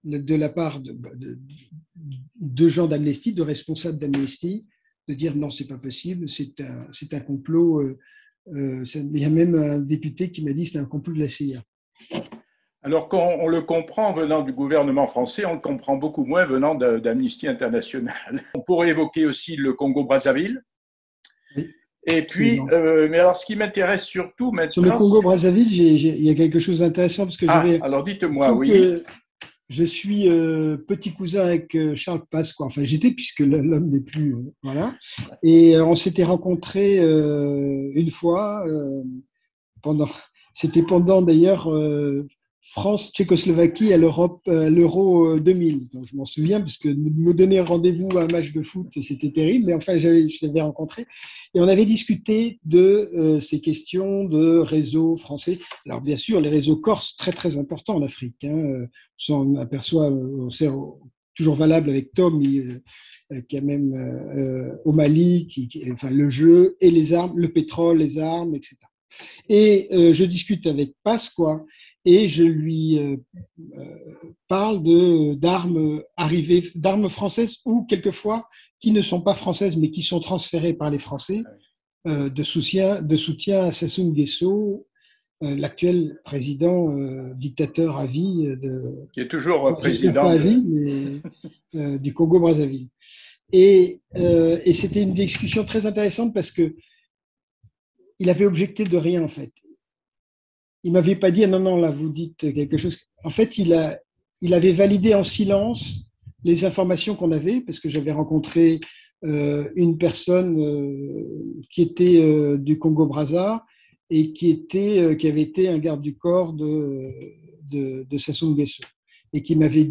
de la part de gens d'Amnesty, de responsables d'Amnesty, de dire non, c'est pas possible, c'est un complot. Il y a même un député qui m'a dit que c'est un complot de la CIA. Alors qu'on le comprend venant du gouvernement français, on le comprend beaucoup moins venant d'Amnesty International. On pourrait évoquer aussi le Congo-Brazzaville. Oui, et puis, mais alors ce qui m'intéresse surtout maintenant… Sur le Congo-Brazzaville, il y a quelque chose d'intéressant parce que alors dites-moi, oui. Je suis petit cousin avec Charles Pasqua. Enfin, j'étais puisque l'homme n'est plus. Voilà. Et on s'était rencontrés une fois C'était pendant d'ailleurs France-Tchécoslovaquie à l'Euro 2000. Donc, je m'en souviens parce que me donner rendez-vous à un match de foot, c'était terrible. Mais enfin, je l'avais rencontré et on avait discuté de ces questions de réseaux français. Alors, bien sûr, les réseaux corses, très, très importants en Afrique. On s'en aperçoit, c'est toujours valable avec Tom, qui a même au Mali, enfin, le jeu et les armes, le pétrole, les armes, etc. Et je discute avec Pasqua et je lui parle d'armes arrivées, d'armes françaises ou quelquefois qui ne sont pas françaises mais qui sont transférées par les Français de soutien à Sassou Nguesso, l'actuel président dictateur à vie qui est toujours président pas à vie, mais du Congo-Brazzaville. Et c'était une discussion très intéressante parce que il avait objecté de rien en fait. Il m'avait pas dit non, là vous dites quelque chose. En fait, il avait validé en silence les informations qu'on avait parce que j'avais rencontré une personne qui était du Congo-Brazza et qui avait été un garde du corps de Sassou Nguesso et qui m'avait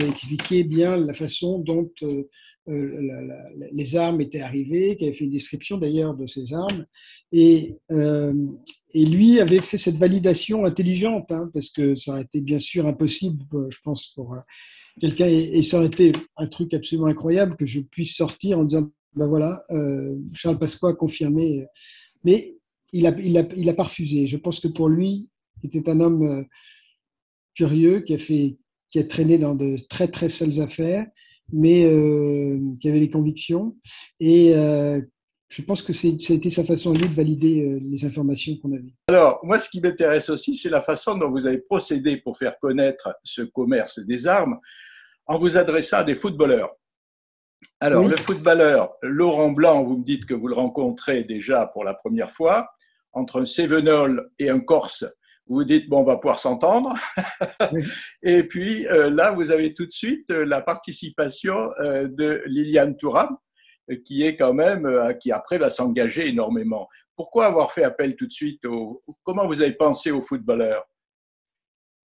expliqué bien la façon dont les armes étaient arrivées, qui avait fait une description d'ailleurs de ces armes. Et lui avait fait cette validation intelligente, parce que ça aurait été bien sûr impossible, je pense, pour quelqu'un, et ça aurait été un truc absolument incroyable que je puisse sortir en disant, ben voilà, Charles Pasqua a confirmé. Mais il a pas refusé. Je pense que pour lui, il était un homme curieux qui a traîné dans de très, très sales affaires, mais qui avait des convictions. Et je pense que ça a été sa façon à lui de valider les informations qu'on avait. Alors, moi, ce qui m'intéresse aussi, c'est la façon dont vous avez procédé pour faire connaître ce commerce des armes en vous adressant à des footballeurs. Alors, oui. Le footballeur Laurent Blanc, vous me dites que vous le rencontrez déjà pour la première fois, entre un Cévenol et un Corse. Vous vous dites, bon, on va pouvoir s'entendre. Oui. Et puis là, vous avez tout de suite la participation de Liliane Thuram, qui est quand même, qui après va s'engager énormément. Pourquoi avoir fait appel tout de suite comment vous avez pensé aux footballeurs?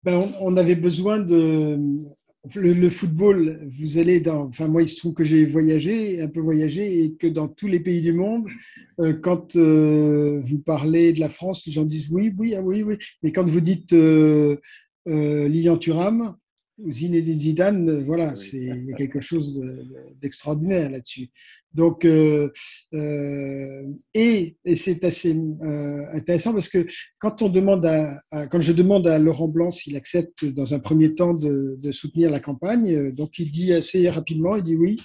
On avait besoin de… Le football, vous allez dans… Enfin, moi, il se trouve que j'ai un peu voyagé, et que dans tous les pays du monde, quand vous parlez de la France, les gens disent oui, oui, ah, oui, oui. Mais quand vous dites Lilian Thuram, Zinedine Zidane, voilà, oui. Il y a quelque chose d'extraordinaire là-dessus. Donc, et c'est assez intéressant parce que quand je demande à Laurent Blanc s'il accepte dans un premier temps de soutenir la campagne, donc il dit assez rapidement, il dit oui.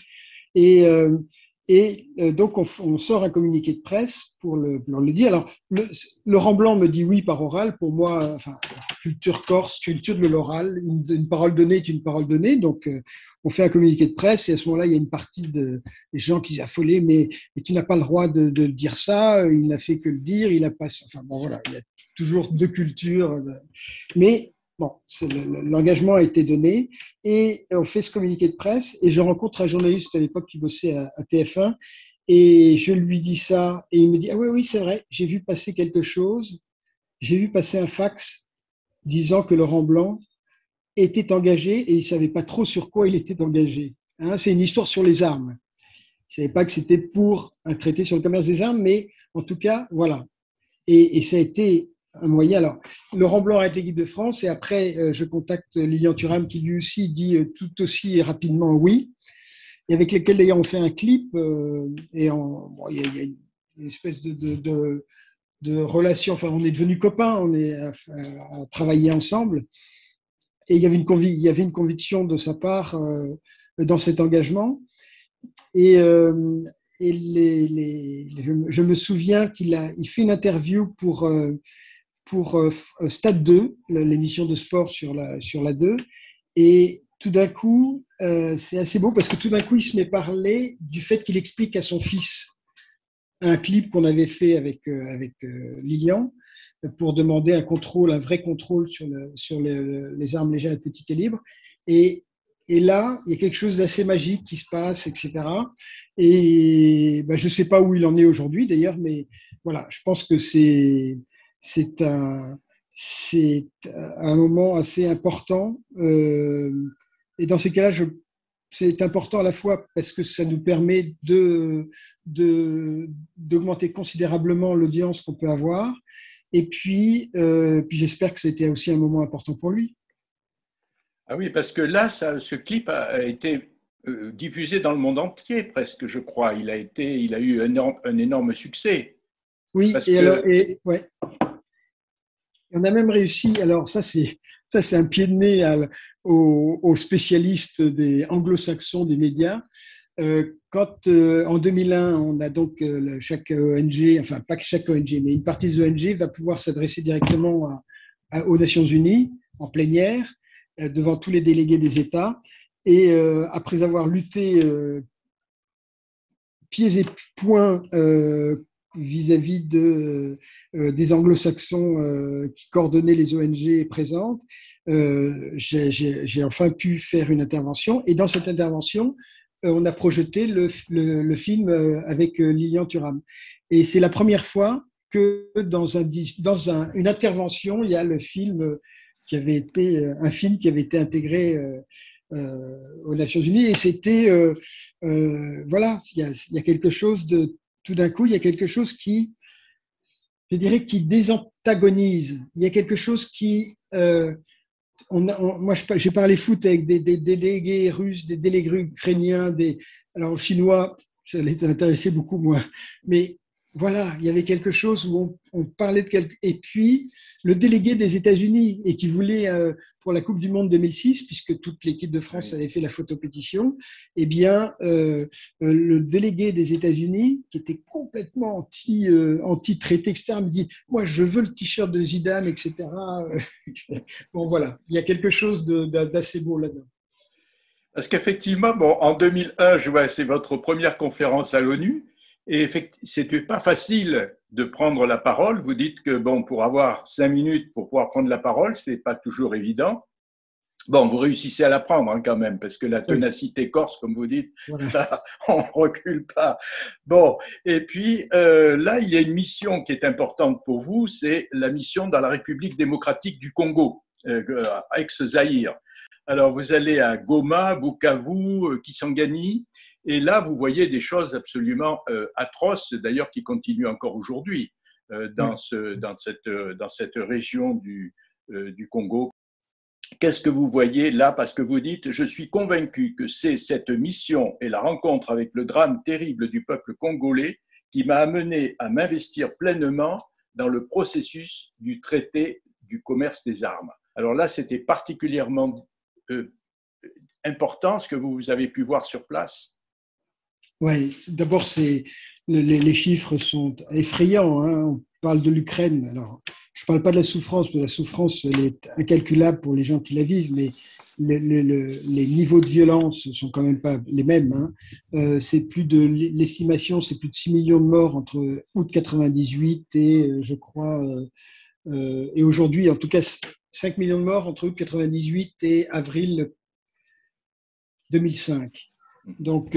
Et donc, on sort un communiqué de presse pour le dire. Alors, Laurent Blanc me dit oui par oral. Pour moi, enfin, culture corse, culture de l'oral, une parole donnée est une parole donnée. Donc, on fait un communiqué de presse et à ce moment-là, il y a une partie des gens qui disent affolés, mais tu n'as pas le droit de dire ça. Il n'a fait que le dire. Il a pas. Enfin, bon, voilà, il y a toujours deux cultures. Mais bon, l'engagement a été donné et on fait ce communiqué de presse et je rencontre un journaliste à l'époque qui bossait à TF1 et je lui dis ça et il me dit « Ah oui, oui, c'est vrai, j'ai vu passer quelque chose, j'ai vu passer un fax disant que Laurent Blanc était engagé et il ne savait pas trop sur quoi il était engagé. » C'est une histoire sur les armes. Il ne savait pas que c'était pour un traité sur le commerce des armes, mais en tout cas, voilà. Et ça a été un moyen. Alors, Laurent Blanc est l'équipe de France et après, je contacte Lilian Thuram qui lui aussi dit tout aussi rapidement oui, et avec lequel d'ailleurs on fait un clip. Et il y a une espèce de relation. Enfin, on est devenus copains, on est à travailler ensemble. Et il y avait une conviction de sa part dans cet engagement. Et, je me souviens il fait une interview pour Stade 2, l'émission de sport sur la 2. Et tout d'un coup, c'est assez beau parce que tout d'un coup, il se met à parler du fait qu'il explique à son fils un clip qu'on avait fait avec Lilian pour demander un vrai contrôle sur les armes légères et petit calibre. Et là, il y a quelque chose d'assez magique qui se passe, etc. Et ben, je ne sais pas où il en est aujourd'hui, d'ailleurs, mais voilà, je pense que c'est un moment assez important. Et dans ces cas-là, c'est important à la fois parce que ça nous permet d'augmenter considérablement l'audience qu'on peut avoir. Et puis j'espère que c'était aussi un moment important pour lui. Ah oui, parce que là, ce clip a été diffusé dans le monde entier presque, je crois. Il a eu un énorme succès. Oui, Parce que, ouais. On a même réussi, alors ça c'est un pied de nez aux spécialistes des anglo-saxons des médias. Quand en 2001, on a donc chaque ONG, enfin pas que chaque ONG, mais une partie des ONG va pouvoir s'adresser directement aux Nations Unies en plénière devant tous les délégués des États. Et après avoir lutté pieds et poings vis-à-vis des anglo-saxons qui coordonnaient les ONG présentes, j'ai enfin pu faire une intervention. Et dans cette intervention, on a projeté le film avec Lilian Thuram. Et c'est la première fois que dans une intervention, il y a le film qui avait été un film qui avait été intégré aux Nations Unies. Et c'était voilà, il y a quelque chose de tout d'un coup, il y a quelque chose qui, je dirais, qui désantagonise. Il y a quelque chose qui moi, j'ai parlé foot avec des délégués russes, des délégués ukrainiens, alors chinois, ça les intéressait beaucoup moins. Mais voilà, il y avait quelque chose où on parlait de quelque. Et puis, le délégué des États-Unis, et qui voulait, pour la Coupe du Monde 2006, puisque toute l'équipe de France avait fait la photopétition, eh bien, le délégué des États-Unis, qui était complètement anti-traité, etc., me dit: moi, je veux le t-shirt de Zidane, etc. Bon, voilà, il y a quelque chose d'assez beau là-dedans. parce qu'effectivement, bon, en 2001, je vois, c'est votre première conférence à l'ONU. Et c'était pas facile de prendre la parole. Vous dites que bon, pour avoir 5 minutes pour pouvoir prendre la parole, c'est pas toujours évident. Bon, vous réussissez à la prendre hein, quand même, parce que la ténacité corse, comme vous dites, voilà. là, on recule pas. Bon, et puis là, il y a une mission qui est importante pour vous, c'est la mission dans la République démocratique du Congo, ex-Zaïre. Alors, vous allez à Goma, Bukavu, Kisangani, et là, vous voyez des choses absolument atroces, d'ailleurs, qui continuent encore aujourd'hui dans cette région du Congo. Qu'est-ce que vous voyez là? Parce que vous dites, je suis convaincu que c'est cette mission et la rencontre avec le drame terrible du peuple congolais qui m'a amené à m'investir pleinement dans le processus du traité du commerce des armes. Alors là, c'était particulièrement important ce que vous avez pu voir sur place. Oui, d'abord, les chiffres sont effrayants. Hein. On parle de l'Ukraine. Alors, je ne parle pas de la souffrance, mais la souffrance, elle est incalculable pour les gens qui la vivent, mais les niveaux de violence ne sont quand même pas les mêmes. Hein. L'estimation, c'est plus de 6 millions de morts entre août 98 et, je crois, et aujourd'hui, en tout cas, 5 millions de morts entre août 98 et avril 2005. Donc,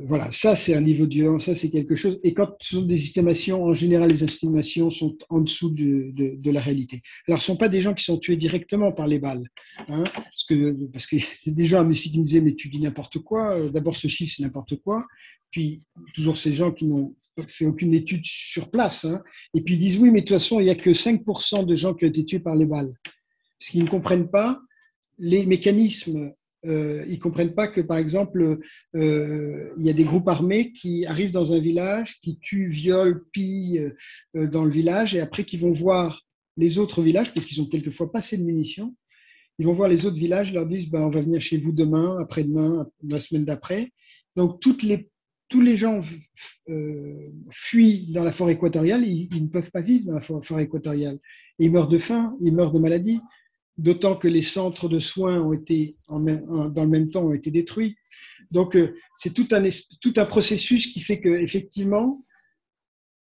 voilà, ça c'est un niveau de violence, ça c'est quelque chose. Et quand ce sont des estimations, en général, les estimations sont en dessous de la réalité. Alors, ce ne sont pas des gens qui sont tués directement par les balles. Hein, parce qu'il y a des gens ici qui me disaient, mais tu dis n'importe quoi. D'abord, ce chiffre, c'est n'importe quoi. Puis, toujours ces gens qui n'ont fait aucune étude sur place. Hein, et puis, ils disent, oui, mais de toute façon, il n'y a que 5% de gens qui ont été tués par les balles. Ce qu'ils ne comprennent pas, les mécanismes ils comprennent pas que, par exemple, il y a des groupes armés qui arrivent dans un village, qui tuent, violent, pillent dans le village, et après qui vont voir les autres villages, parce qu'ils ont quelquefois pas assez de munitions. Ils vont voir les autres villages, ils leur disent ben, on va venir chez vous demain, après-demain, la semaine d'après. Donc tous les gens fuient dans la forêt équatoriale, ils ne peuvent pas vivre dans la forêt équatoriale. Et ils meurent de faim, ils meurent de maladie, d'autant que les centres de soins ont été, dans le même temps, ont été détruits. Donc c'est tout un processus qui fait qu'effectivement,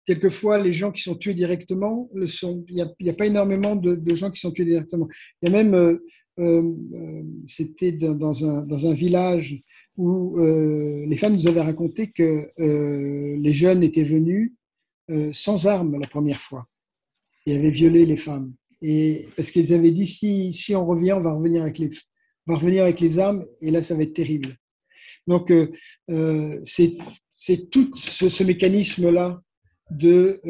quelquefois, les gens qui sont tués directement, il n'y a pas énormément de gens qui sont tués directement. Il y a même, c'était dans un village où les femmes nous avaient raconté que les jeunes étaient venus sans armes la première fois et avaient violé les femmes. Et parce qu'ils avaient dit, si on revient, on va revenir avec les armes, et là, ça va être terrible. Donc, c'est tout ce mécanisme-là de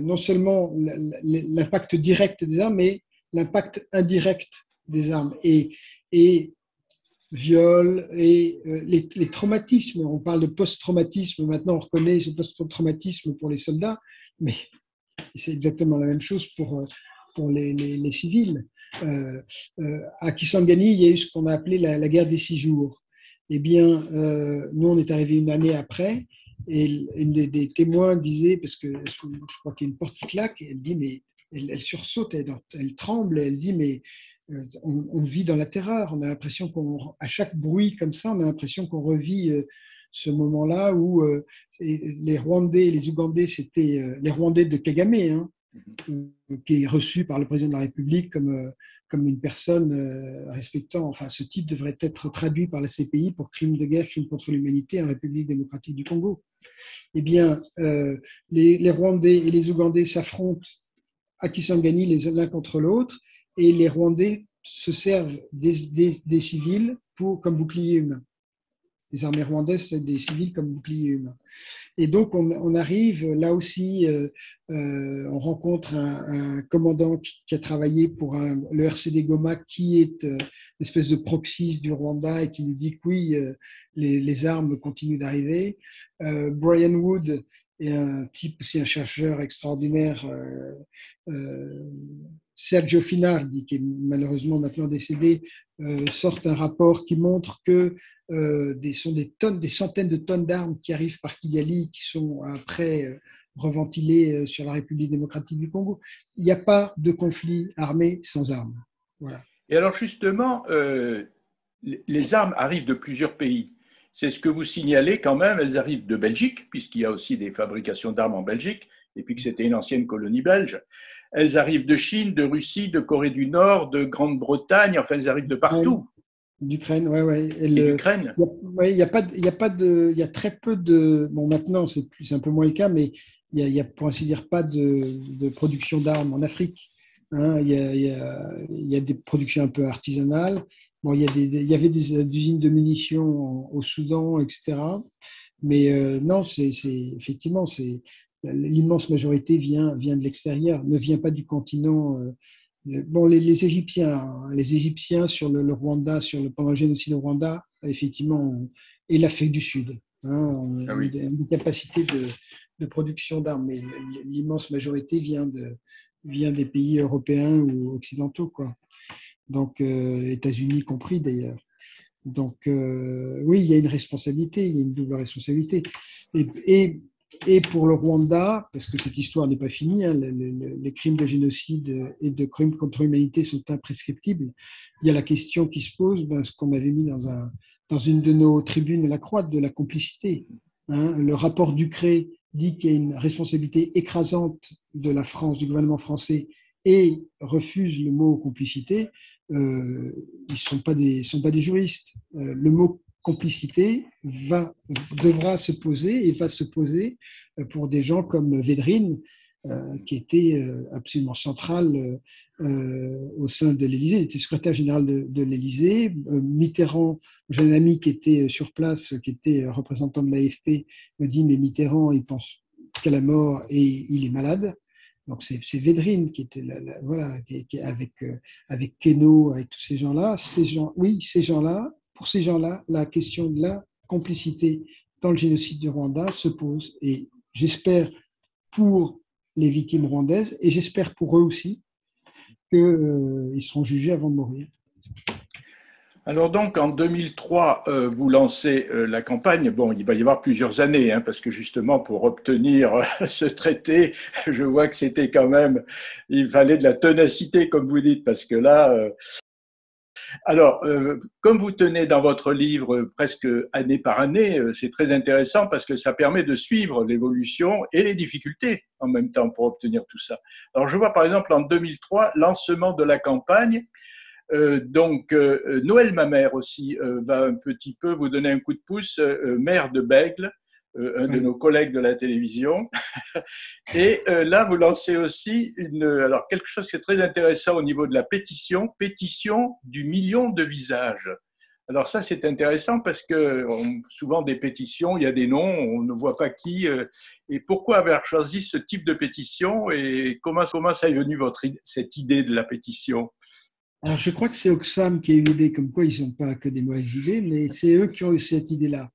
non seulement l'impact direct des armes, mais l'impact indirect des armes et viol et les traumatismes. On parle de post-traumatisme, maintenant on reconnaît ce post-traumatisme pour les soldats, mais c'est exactement la même chose pour les civils. À Kisangani, il y a eu ce qu'on a appelé la guerre des 6 jours. Eh bien, nous, on est arrivé une année après, et une des témoins disait, parce que je crois qu'il y a une porte qui claque, et elle dit, mais elle sursaute, elle tremble, et elle dit, mais on vit dans la terreur. On a l'impression qu'à chaque bruit comme ça, on a l'impression qu'on revit ce moment-là où les Rwandais et les Ougandais, c'était les Rwandais de Kagame, hein, qui est reçu par le président de la République comme une personne respectant, enfin ce type devrait être traduit par la CPI pour crime de guerre, crime contre l'humanité en République démocratique du Congo. Eh bien, les Rwandais et les Ougandais s'affrontent à Kisangani l'un contre l'autre, et les Rwandais se servent des civils comme bouclier humain. Les armées rwandaises, c'est des civils comme bouclier humain. Et donc, on arrive, là aussi, on rencontre un commandant qui a travaillé pour le RCD Goma, qui est une espèce de proxy du Rwanda, et qui nous dit que oui, les armes continuent d'arriver. Brian Wood est un type aussi, un chercheur extraordinaire, Sergio Finardi, qui est malheureusement maintenant décédé, sort un rapport qui montre que sont des centaines de tonnes d'armes qui arrivent par Kigali, qui sont après reventilées sur la République démocratique du Congo. Il n'y a pas de conflit armé sans armes. Voilà. Et alors justement, les armes arrivent de plusieurs pays. C'est ce que vous signalez quand même, elles arrivent de Belgique, puisqu'il y a aussi des fabrications d'armes en Belgique, et puis que c'était une ancienne colonie belge. Elles arrivent de Chine, de Russie, de Corée du Nord, de Grande-Bretagne, enfin elles arrivent de partout. D'Ukraine, ouais. Et d'Ukraine. Il y a très peu de. Bon, maintenant, c'est un peu moins le cas, mais il y a, pour ainsi dire, pas de production d'armes en Afrique. Hein, il y a des productions un peu artisanales. Bon, il y avait des usines de munitions au Soudan, etc. Mais non, effectivement, l'immense majorité vient de l'extérieur, ne vient pas du continent. Bon, les Égyptiens sur le Rwanda, pendant le génocide au Rwanda, effectivement, et l'Afrique du Sud, hein, ont des capacités de production d'armes, mais l'immense majorité vient des pays européens ou occidentaux, quoi. Donc, États-Unis compris d'ailleurs. Donc, oui, il y a une responsabilité, il y a une double responsabilité. Et pour le Rwanda, parce que cette histoire n'est pas finie, hein, les crimes de génocide et de crimes contre l'humanité sont imprescriptibles. Il y a la question qui se pose, ce qu'on avait mis dans une de nos tribunes à la Croix, de la complicité. Hein. Le rapport Ducré dit qu'il y a une responsabilité écrasante de la France, du gouvernement français, et refuse le mot complicité. Ils ne sont pas des juristes. Le mot complicité devra se poser et va se poser pour des gens comme Védrine, qui était absolument central au sein de l'Élysée. Il était secrétaire général de l'Élysée. Mitterrand, j'ai un ami qui était sur place, qui était représentant de l'AFP, me dit mais Mitterrand, il pense qu'à la mort et il est malade. Donc c'est Védrine qui était voilà, avec Queneau, avec tous ces gens-là. Oui, ces gens-là, pour ces gens-là, la question de la complicité dans le génocide du Rwanda se pose. Et j'espère pour les victimes rwandaises et j'espère pour eux aussi qu'ils seront jugés avant de mourir. Alors donc, en 2003, vous lancez la campagne. Bon, il va y avoir plusieurs années, hein, parce que justement, pour obtenir ce traité, je vois que c'était quand même, il fallait de la ténacité, comme vous dites, parce que là, alors, comme vous tenez dans votre livre presque année par année, c'est très intéressant parce que ça permet de suivre l'évolution et les difficultés en même temps pour obtenir tout ça. Alors, je vois par exemple en 2003, lancement de la campagne. Noël Mamère aussi va un petit peu vous donner un coup de pouce, maire de Bègle, un de nos collègues de la télévision. Et là, vous lancez aussi alors quelque chose qui est très intéressant au niveau de la pétition du million de visages. Alors ça, c'est intéressant parce que souvent des pétitions, il y a des noms, on ne voit pas qui. Et pourquoi avoir choisi ce type de pétition et comment ça est venu cette idée de la pétition? Alors, je crois que c'est Oxfam qui a eu l'idée, comme quoi ils n'ont pas que des mauvaises idées, mais c'est eux qui ont eu cette idée-là.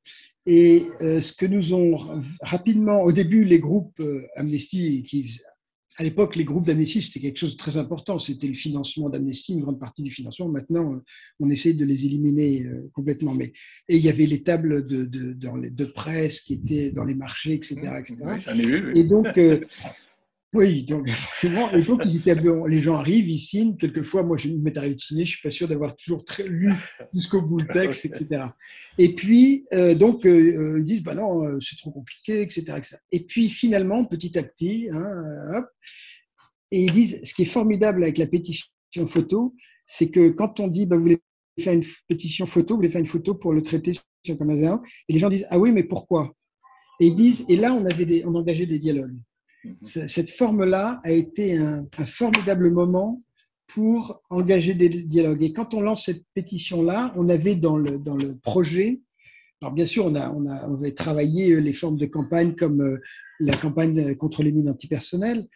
Et ce que nous ont rapidement, au début, les groupes Amnesty, à l'époque, les groupes d'Amnesty, c'était quelque chose de très important. C'était le financement d'Amnesty, une grande partie du financement. Maintenant, on essaye de les éliminer complètement. Et il y avait les tables de presse qui étaient dans les marchés, etc. etc. Oui, j'en ai vu. Oui. Et donc, oui, donc forcément, et donc les gens arrivent, ils signent. Quelquefois, moi, je m'est arrivé de signer, je suis pas sûr d'avoir toujours lu jusqu'au bout le texte, etc. Et puis, ils disent, bah non, c'est trop compliqué, etc., etc. Et puis, finalement, petit à petit, hop, et ils disent, ce qui est formidable avec la pétition photo, c'est que quand on dit, bah, vous voulez faire une pétition photo, vous voulez faire une photo pour le traité sur le Camazéen, et les gens disent, ah oui, mais pourquoi? Et ils disent, et là, on engageait des dialogues. Cette forme-là a été un formidable moment pour engager des dialogues. Et quand on lance cette pétition-là, on avait dans le projet, alors bien sûr, on avait travaillé les formes de campagne comme la campagne contre les mines antipersonnelles,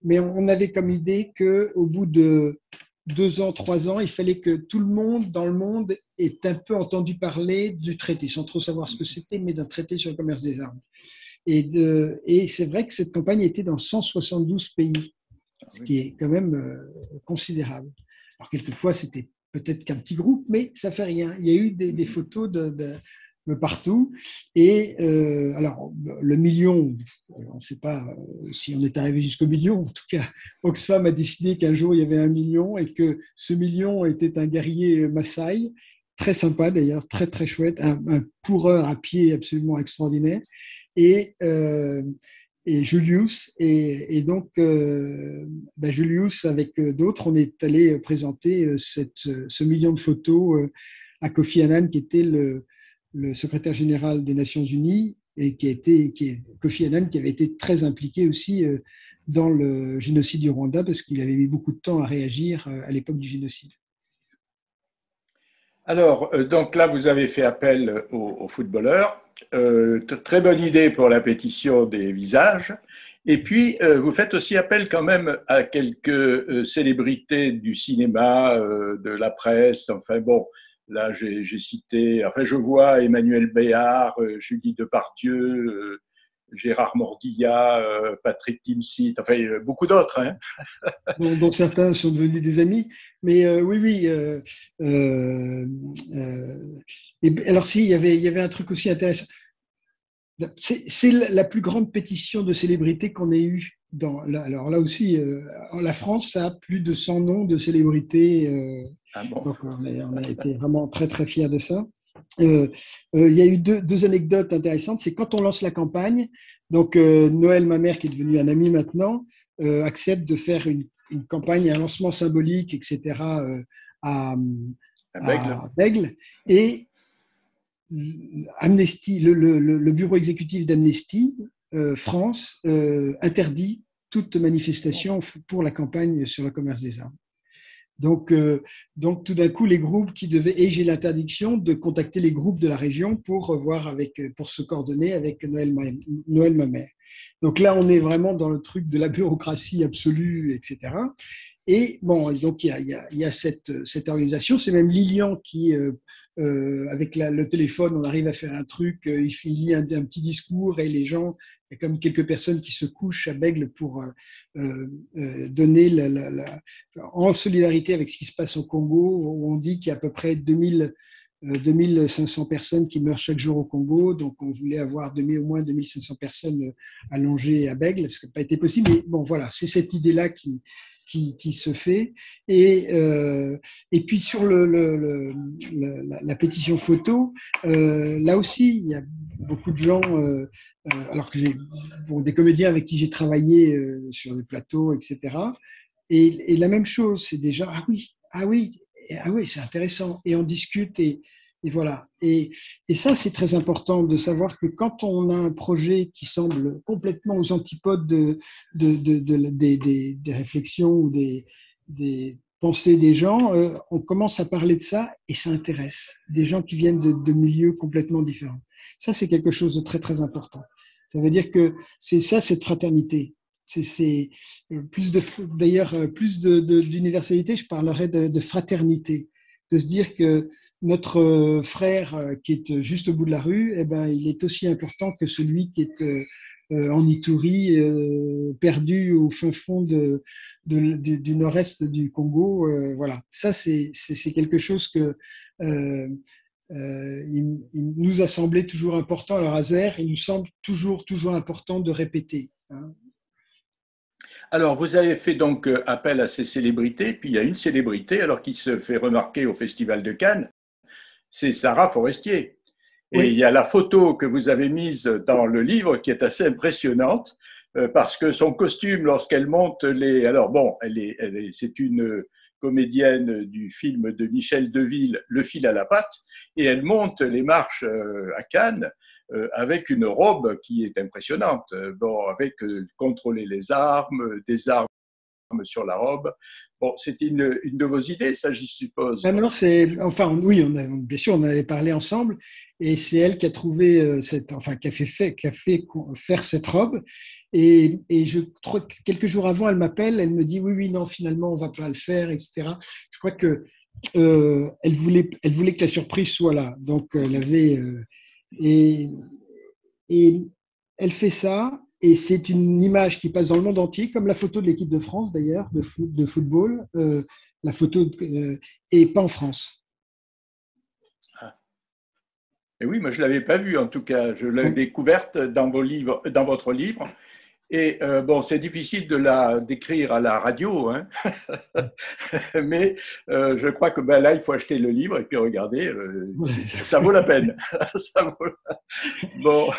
mais on avait comme idée qu'au bout de 2 ans, 3 ans, il fallait que tout le monde dans le monde ait un peu entendu parler du traité, sans trop savoir ce que c'était, mais d'un traité sur le commerce des armes. Et c'est vrai que cette campagne était dans 172 pays, ce qui est quand même considérable. Alors, quelquefois, c'était peut-être qu'un petit groupe, mais ça fait rien. Il y a eu des photos de partout. Et alors, le million, on ne sait pas si on est arrivé jusqu'au million. En tout cas, Oxfam a décidé qu'un jour, il y avait 1 million et que ce million était un guerrier Maasai, très sympa d'ailleurs, très, très chouette, un coureur à pied absolument extraordinaire. Et Julius. Et donc, Julius, avec d'autres, on est allé présenter ce million de photos à Kofi Annan, qui était le secrétaire général des Nations Unies, et Kofi Annan, qui avait été très impliqué aussi dans le génocide du Rwanda, parce qu'il avait mis beaucoup de temps à réagir à l'époque du génocide. Alors, donc là, vous avez fait appel aux footballeurs. Très bonne idée pour la pétition des visages. Et puis, vous faites aussi appel quand même à quelques célébrités du cinéma, de la presse. Enfin bon, là, j'ai cité, enfin, je vois Emmanuel Béard, Julie Depardieu, Gérard Mordillat, Patrick Timsit, enfin, beaucoup d'autres. Hein. dont certains sont devenus des amis. Mais oui. Alors, si, il y avait un truc aussi intéressant. C'est la plus grande pétition de célébrités qu'on ait eue. Alors là aussi, la France, ça a plus de 100 noms de célébrités. Donc on a été vraiment très, très fiers de ça. Il y a eu deux anecdotes intéressantes. C'est quand on lance la campagne, donc Noël Mamère, qui est devenu un ami maintenant, accepte de faire une campagne, un lancement symbolique, etc. à Bègle. Et Amnesty, le bureau exécutif d'Amnesty France interdit toute manifestation pour la campagne sur le commerce des armes. Donc tout d'un coup, les groupes qui devaient, et j'ai l'interdiction de contacter les groupes de la région pour se coordonner avec Noël Mamère. Donc là, on est vraiment dans le truc de la bureaucratie absolue, etc. Et bon, donc il y a cette organisation. C'est même Lilian qui, avec le téléphone, on arrive à faire un truc. Il lit un petit discours et les gens, il y a comme quelques personnes qui se couchent à Bègle pour donner en solidarité avec ce qui se passe au Congo. Où on dit qu'il y a à peu près 2500 personnes qui meurent chaque jour au Congo. Donc, on voulait avoir au moins 2500 personnes allongées à Bègle, ce qui n'a pas été possible. Mais bon, voilà, c'est cette idée-là qui se fait. Et puis sur la pétition photo, là aussi, il y a beaucoup de gens, alors que j'ai des comédiens avec qui j'ai travaillé sur des plateaux, etc. Et la même chose, c'est des gens, ah oui, c'est intéressant. Et on discute et voilà. Et ça, c'est très important de savoir que quand on a un projet qui semble complètement aux antipodes des réflexions ou des pensées des gens, on commence à parler de ça et ça intéresse des gens qui viennent de milieux complètement différents. Ça, c'est quelque chose de très, très important. Ça veut dire que c'est ça, cette fraternité. C'est d'ailleurs, plus d'universalité, je parlerais de fraternité, de se dire que notre frère qui est juste au bout de la rue, eh ben, il est aussi important que celui qui est en Ituri, perdu au fin fond du nord-est du Congo. Voilà, ça c'est quelque chose que il nous a semblé toujours important. Alors à Zer, il nous semble toujours important de répéter. Hein. Alors, vous avez fait donc appel à ces célébrités, puis il y a une célébrité alors qui se fait remarquer au Festival de Cannes, c'est Sarah Forestier. Et il Oui. y a la photo que vous avez mise dans le livre qui est assez impressionnante parce que son costume, lorsqu'elle monte les... Alors bon, c'est une comédienne du film de Michel Deville, Le fil à la patte, et elle monte les marches à Cannes avec une robe qui est impressionnante. Bon, avec contrôler les armes, des armes sur la robe. Bon, c'était une de vos idées, ça, j'y suppose. Maintenant, enfin, oui, bien sûr, on avait parlé ensemble, et c'est elle qui a trouvé enfin, qui a fait faire cette robe. Et je crois que quelques jours avant, elle m'appelle, elle me dit oui, non, finalement, on va pas le faire, etc. Je crois que elle voulait que la surprise soit là. Donc, elle avait et, et elle fait ça. Et c'est une image qui passe dans le monde entier, comme la photo de l'équipe de France d'ailleurs, de football. La photo et pas en France. Ah. Et oui, moi je l'avais pas vue en tout cas. Je l'ai Oui. découverte dans dans votre livre. Et bon, c'est difficile de la décrire à la radio, hein. Mais je crois que ben, là, il faut acheter le livre et puis regarder. Ça vaut la peine. Ça vaut la... Bon,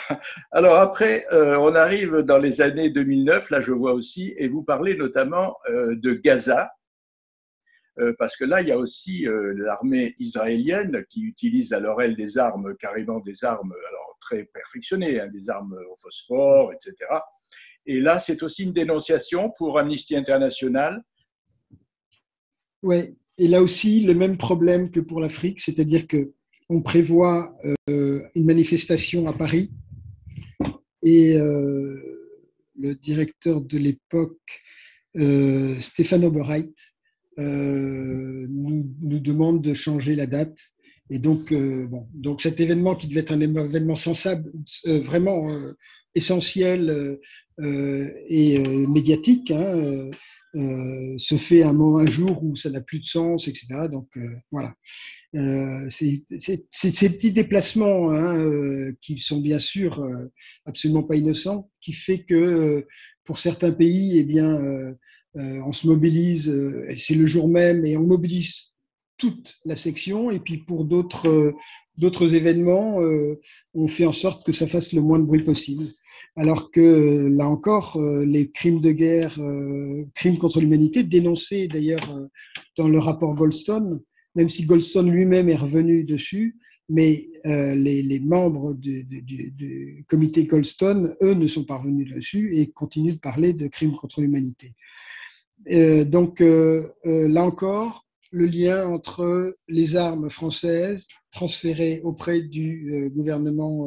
alors après, on arrive dans les années 2009. Là, je vois aussi, et vous parlez notamment de Gaza. Parce que là, il y a aussi l'armée israélienne qui utilise alors elle des armes, carrément des armes alors, très perfectionnées, hein, des armes au phosphore, etc. Et là, c'est aussi une dénonciation pour Amnesty International. Ouais. Et là aussi, le même problème que pour l'Afrique, c'est-à-dire que on prévoit une manifestation à Paris et le directeur de l'époque, Stéphane Oberreit, nous demande de changer la date. Et donc, donc cet événement qui devait être un événement sensible, vraiment essentiel et médiatique, hein, se fait un jour où ça n'a plus de sens, etc. Donc voilà. C'est ces petits déplacements hein, qui sont bien sûr absolument pas innocents, qui fait que pour certains pays, eh bien, on se mobilise, c'est le jour même, et on mobilise toute la section, et puis pour d'autres événements, on fait en sorte que ça fasse le moins de bruit possible. Alors que là encore, les crimes de guerre, crimes contre l'humanité, dénoncés d'ailleurs dans le rapport Goldstone, même si Goldstone lui-même est revenu dessus, mais les membres du comité Goldstone, eux, ne sont pas revenus dessus et continuent de parler de crimes contre l'humanité. Donc là encore, le lien entre les armes françaises transférées auprès du gouvernement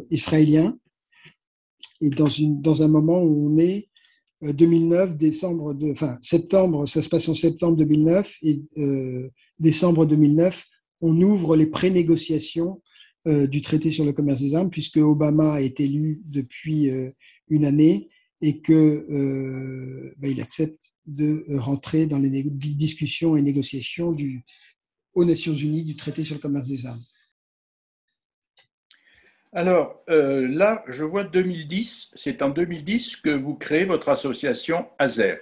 israélien et dans un moment où on est 2009, septembre, ça se passe en septembre 2009 et décembre 2009, on ouvre les pré-négociations du traité sur le commerce des armes, puisque Obama est élu depuis une année et que il accepte de rentrer dans les discussions et négociations aux Nations Unies du traité sur le commerce des armes. Alors là, je vois 2010, c'est en 2010 que vous créez votre association ASER.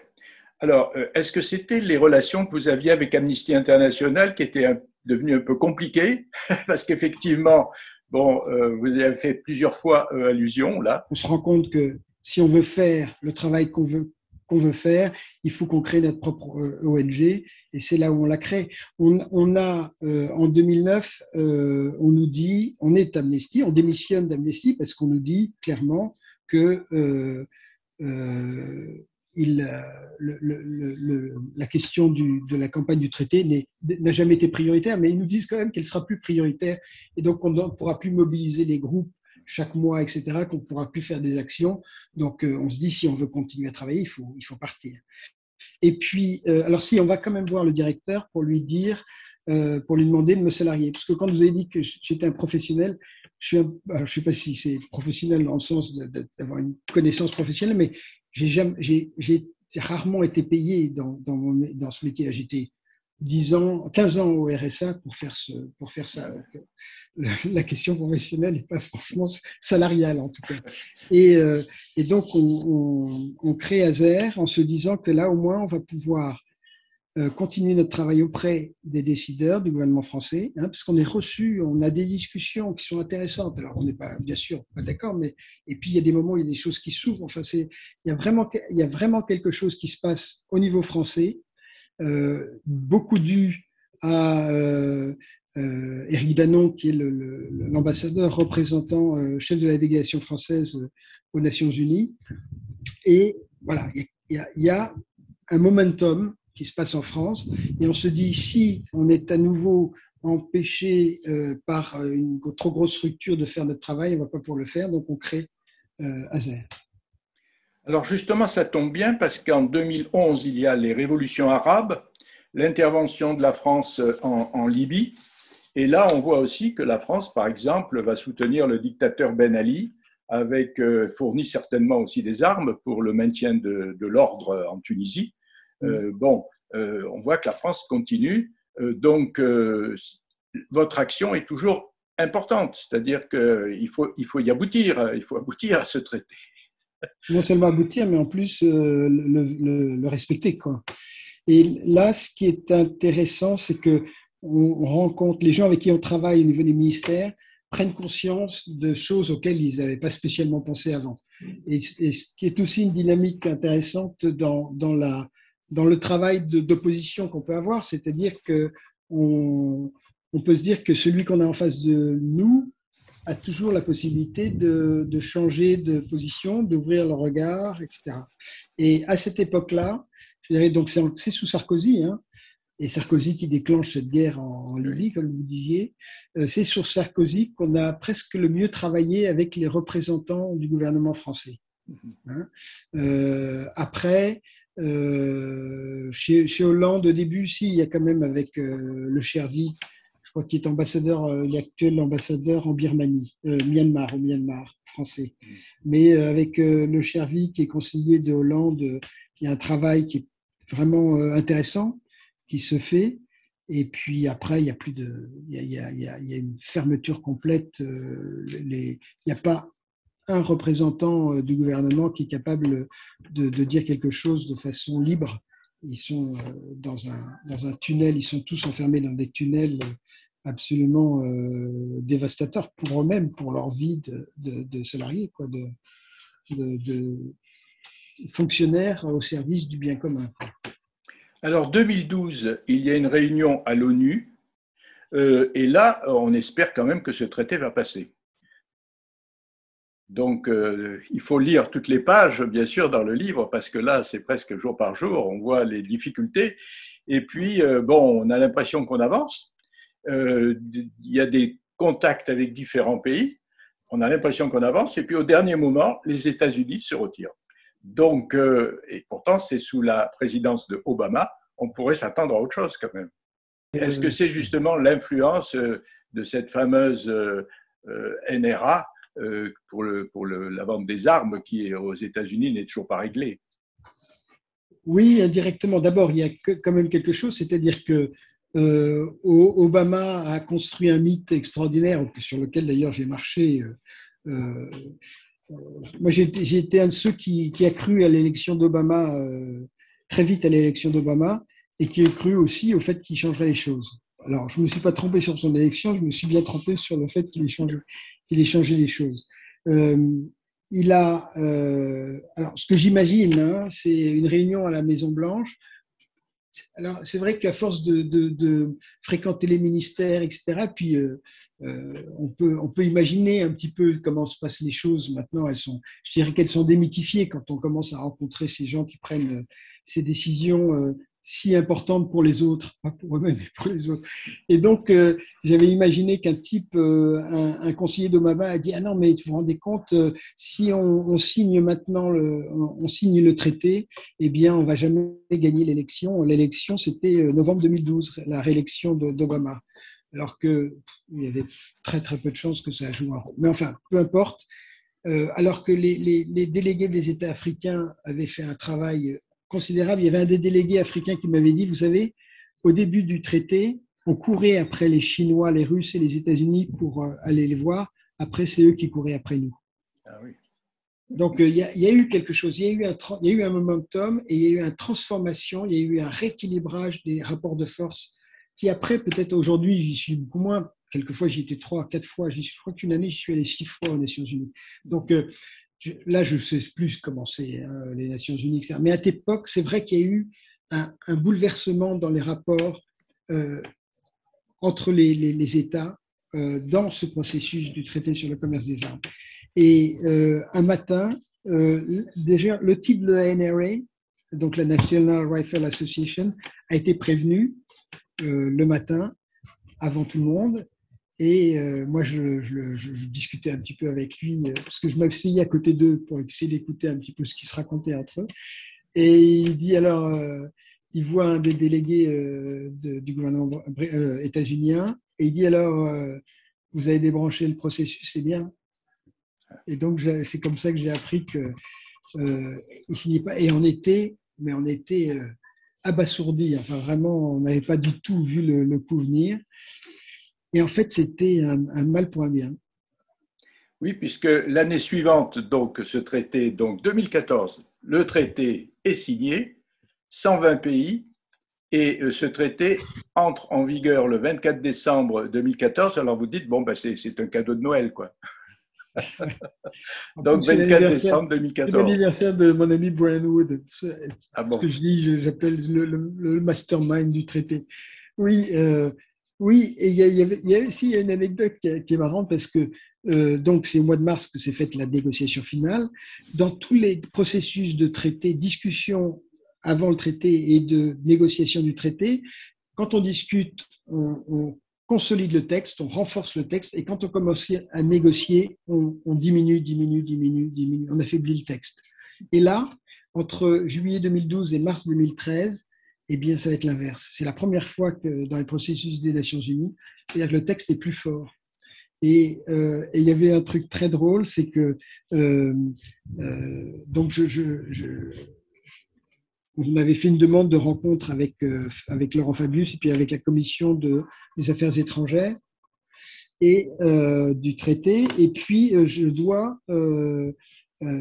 Alors, est-ce que c'était les relations que vous aviez avec Amnesty International qui étaient devenues un peu compliquées? Parce qu'effectivement, bon, vous avez fait plusieurs fois allusion là. On se rend compte que si on veut faire le travail qu'on veut faire, il faut qu'on crée notre propre ONG, et c'est là où on l'a créé. On a, en 2009, on nous dit, on est Amnesty, on démissionne d'Amnesty parce qu'on nous dit clairement que la question de la campagne du traité n'a jamais été prioritaire, mais ils nous disent quand même qu'elle sera plus prioritaire, et donc on ne pourra plus mobiliser les groupes chaque mois, etc., qu'on ne pourra plus faire des actions. Donc, on se dit, si on veut continuer à travailler, il faut partir. Et puis, alors si, on va quand même voir le directeur pour lui dire, pour lui demander de me salarier. Parce que quand vous avez dit que j'étais un professionnel, je ne sais pas si c'est professionnel dans le sens d'avoir une connaissance professionnelle, mais j'ai rarement été payé dans ce métier-là. J'étais 15 ans au RSA pour faire ça. Donc, la question professionnelle n'est pas franchement salariale en tout cas. Et donc on crée ASER en se disant que là au moins on va pouvoir continuer notre travail auprès des décideurs du gouvernement français, parce qu'on est reçu, on a des discussions qui sont intéressantes. Alors on n'est pas, bien sûr, pas d'accord, mais et puis il y a des moments où il y a des choses qui s'ouvrent. Enfin, il y a vraiment quelque chose qui se passe au niveau français. Beaucoup dû à Éric Danon, qui est l'ambassadeur représentant, chef de la délégation française aux Nations Unies. Et voilà, il y a un momentum qui se passe en France, et on se dit, si on est à nouveau empêché par une trop grosse structure de faire notre travail, on ne va pas pouvoir le faire, donc on crée ASER. Alors justement, ça tombe bien parce qu'en 2011, il y a les révolutions arabes, l'intervention de la France en Libye, et là, on voit aussi que la France, par exemple, va soutenir le dictateur Ben Ali, avec fournit certainement aussi des armes pour le maintien de l'ordre en Tunisie. On voit que la France continue, donc votre action est toujours importante, c'est-à-dire qu'il faut y aboutir, il faut aboutir à ce traité. Non seulement aboutir, mais en plus le respecter, quoi. Et là, ce qui est intéressant, c'est que on rencontre les gens avec qui on travaille au niveau des ministères prennent conscience de choses auxquelles ils n'avaient pas spécialement pensé avant. Et ce qui est aussi une dynamique intéressante dans le travail d'opposition qu'on peut avoir, c'est-à-dire que on peut se dire que celui qu'on a en face de nous a toujours la possibilité de changer de position, d'ouvrir le regard, etc. Et à cette époque-là, je dirais, donc c'est sous Sarkozy, et Sarkozy qui déclenche cette guerre en Libye, comme vous disiez, c'est sur Sarkozy qu'on a presque le mieux travaillé avec les représentants du gouvernement français. Après, chez Hollande, au début, si, il y a quand même avec le Chervi, je crois qu'il est ambassadeur, l'actuel ambassadeur en Birmanie, au Myanmar français. Mais avec le Chervi qui est conseiller de Hollande, il y a un travail qui est vraiment intéressant qui se fait. Et puis après, il y a une fermeture complète. Il n'y a pas un représentant du gouvernement qui est capable de dire quelque chose de façon libre. Ils sont dans un tunnel, ils sont tous enfermés dans des tunnels absolument dévastateurs pour eux-mêmes, pour leur vie de salariés, quoi, de fonctionnaires au service du bien commun. Alors 2012, il y a une réunion à l'ONU, et là, on espère quand même que ce traité va passer. Donc, il faut lire toutes les pages, bien sûr, dans le livre, parce que là, c'est presque jour par jour, on voit les difficultés. Et puis, on a l'impression qu'on avance. Il y a des contacts avec différents pays. on a l'impression qu'on avance, et puis au dernier moment, les États-Unis se retirent. Donc, et pourtant, c'est sous la présidence de Obama, on pourrait s'attendre à autre chose quand même. Est-ce que c'est justement l'influence de cette fameuse NRA pour la vente des armes qui, aux États-Unis, n'est toujours pas réglée? Oui, indirectement. D'abord, il y a quand même quelque chose, c'est-à-dire que Obama a construit un mythe extraordinaire sur lequel d'ailleurs j'ai marché. Moi, j'ai été un de ceux qui a cru à l'élection d'Obama, très vite à l'élection d'Obama, et qui a cru aussi au fait qu'il changerait les choses. Alors, je ne me suis pas trompé sur son élection, je me suis bien trompé sur le fait qu'il ait changé les choses. Il a, alors, ce que j'imagine, hein, c'est une réunion à la Maison-Blanche. Alors, c'est vrai qu'à force de fréquenter les ministères, etc., puis on peut imaginer un petit peu comment se passent les choses. Maintenant, je dirais qu'elles sont démythifiées quand on commence à rencontrer ces gens qui prennent ces décisions si importantes pour les autres, pas pour eux-mêmes, mais pour les autres. Et donc, j'avais imaginé qu'un type, un conseiller d'Obama a dit « Ah non, mais vous vous rendez compte, si on signe maintenant, on signe le traité, eh bien, on ne va jamais gagner l'élection. » L'élection, c'était novembre 2012, la réélection d'Obama. Alors qu'il y avait très, très peu de chances que ça joue un rôle. Mais enfin, peu importe. Alors que les délégués des États africains avaient fait un travail considérable, il y avait un des délégués africains qui m'avait dit, vous savez, au début du traité, on courait après les Chinois, les Russes et les États-Unis pour aller les voir. Après, c'est eux qui couraient après nous. Ah oui. Donc, il y a eu quelque chose, il y a eu un momentum et il y a eu une transformation, il y a eu un rééquilibrage des rapports de force qui après, peut-être aujourd'hui, j'y suis beaucoup moins. Quelquefois, j'y étais 3, 4 fois. Je crois qu'une année, j'y suis allé 6 fois aux Nations Unies. Donc là, je ne sais plus comment c'est, hein, les Nations Unies, etc. Mais à cette époque, c'est vrai qu'il y a eu un bouleversement dans les rapports entre les États dans ce processus du traité sur le commerce des armes. Et un matin, déjà, le type de la NRA, donc la National Rifle Association, a été prévenu le matin avant tout le monde. Et moi, je discutais un petit peu avec lui, parce que je m'asseyais à côté d'eux pour essayer d'écouter un petit peu ce qui se racontait entre eux. Et il dit alors, il voit un des délégués du gouvernement états-unien, et il dit alors, vous avez débranché le processus, c'est bien. Et donc, c'est comme ça que j'ai appris qu'il ne signait pas. Et on était abasourdis. Enfin, vraiment, on n'avait pas du tout vu le coup venir. Et en fait, c'était un mal pour un bien. Oui, puisque l'année suivante, donc, ce traité, donc 2014, le traité est signé, 120 pays, et ce traité entre en vigueur le 24 décembre 2014. Alors vous dites, bon, ben c'est un cadeau de Noël, quoi. Donc 24 décembre C'est 2014. l'anniversaire de mon ami Brian Wood, Ah bon? que j'appelle le mastermind du traité. Oui, oui, et il y a aussi une anecdote qui est marrante parce que donc c'est au mois de mars que s'est faite la négociation finale. Dans tous les processus de traité, discussion avant le traité et de négociation du traité, quand on discute, on consolide le texte, on renforce le texte, et quand on commence à négocier, on diminue. On affaiblit le texte. Et là, entre juillet 2012 et mars 2013, eh bien, ça va être l'inverse. C'est la première fois que dans les processus des Nations Unies, c'est-à-dire que le texte est plus fort. Et il y avait un truc très drôle, c'est que donc on avait fait une demande de rencontre avec Laurent Fabius et puis avec la commission des affaires étrangères et du traité. Et puis, je dois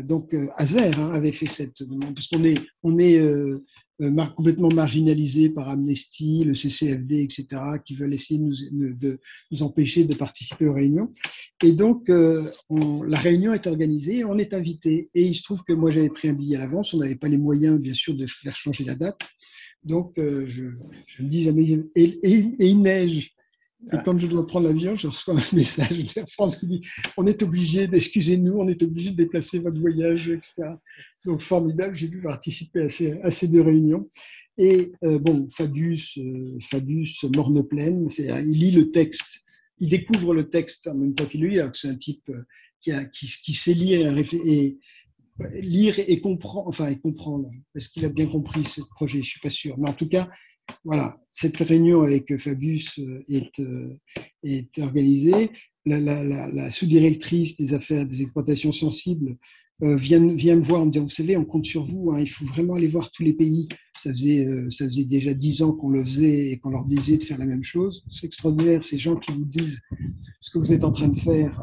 donc Azer avait fait cette demande parce qu'on est complètement marginalisé par Amnesty, le CCFD, etc., qui veulent essayer de nous empêcher de participer aux réunions. Et donc, la réunion est organisée, on est invité. Et il se trouve que moi, j'avais pris un billet à l'avance, on n'avait pas les moyens, bien sûr, de faire changer la date. Donc, je me dis jamais. Et il neige. Et quand je dois prendre l'avion, je reçois un message de France qui dit on est obligé excusez-nous, on est obligé de déplacer votre voyage, etc. Donc formidable, j'ai pu participer à ces deux réunions. Et bon, Fabius morne pleine, il lit le texte, il découvre le texte en même temps qu'il lit, alors que c'est un type qui sait lire et comprendre, et comprendre. Est-ce qu'il a bien compris ce projet? Je ne suis pas sûr. Mais en tout cas, voilà, cette réunion avec Fabius est organisée. La sous-directrice des affaires des exploitations sensibles vient me voir en me disant, vous savez, on compte sur vous, hein, il faut vraiment aller voir tous les pays. Ça faisait déjà 10 ans qu'on le faisait et qu'on leur disait de faire la même chose. C'est extraordinaire, ces gens qui vous disent ce que vous êtes en train de faire,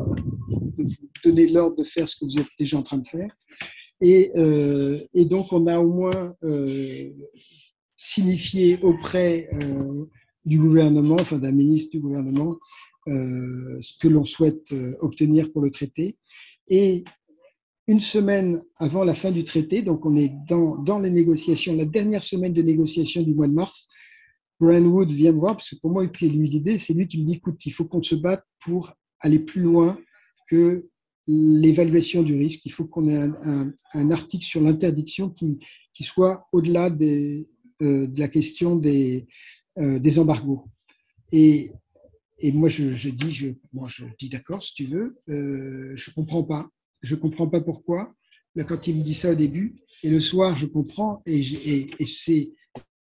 de vous donner l'ordre de faire ce que vous êtes déjà en train de faire. Et donc, on a au moins signifié auprès du gouvernement, enfin d'un ministre du gouvernement, ce que l'on souhaite obtenir pour le traité. Et une semaine avant la fin du traité, donc on est dans les négociations, la dernière semaine de négociation du mois de mars, Brian Wood vient me voir, parce que pour moi, et puis lui l'idée, c'est lui qui me dit, écoute, il faut qu'on se batte pour aller plus loin que l'évaluation du risque. Il faut qu'on ait un article sur l'interdiction qui soit au-delà de la question des embargos. Et moi, je dis d'accord, si tu veux, je comprends pas. Je comprends pas pourquoi. Là, quand il me dit ça au début, et le soir, je comprends, et c'est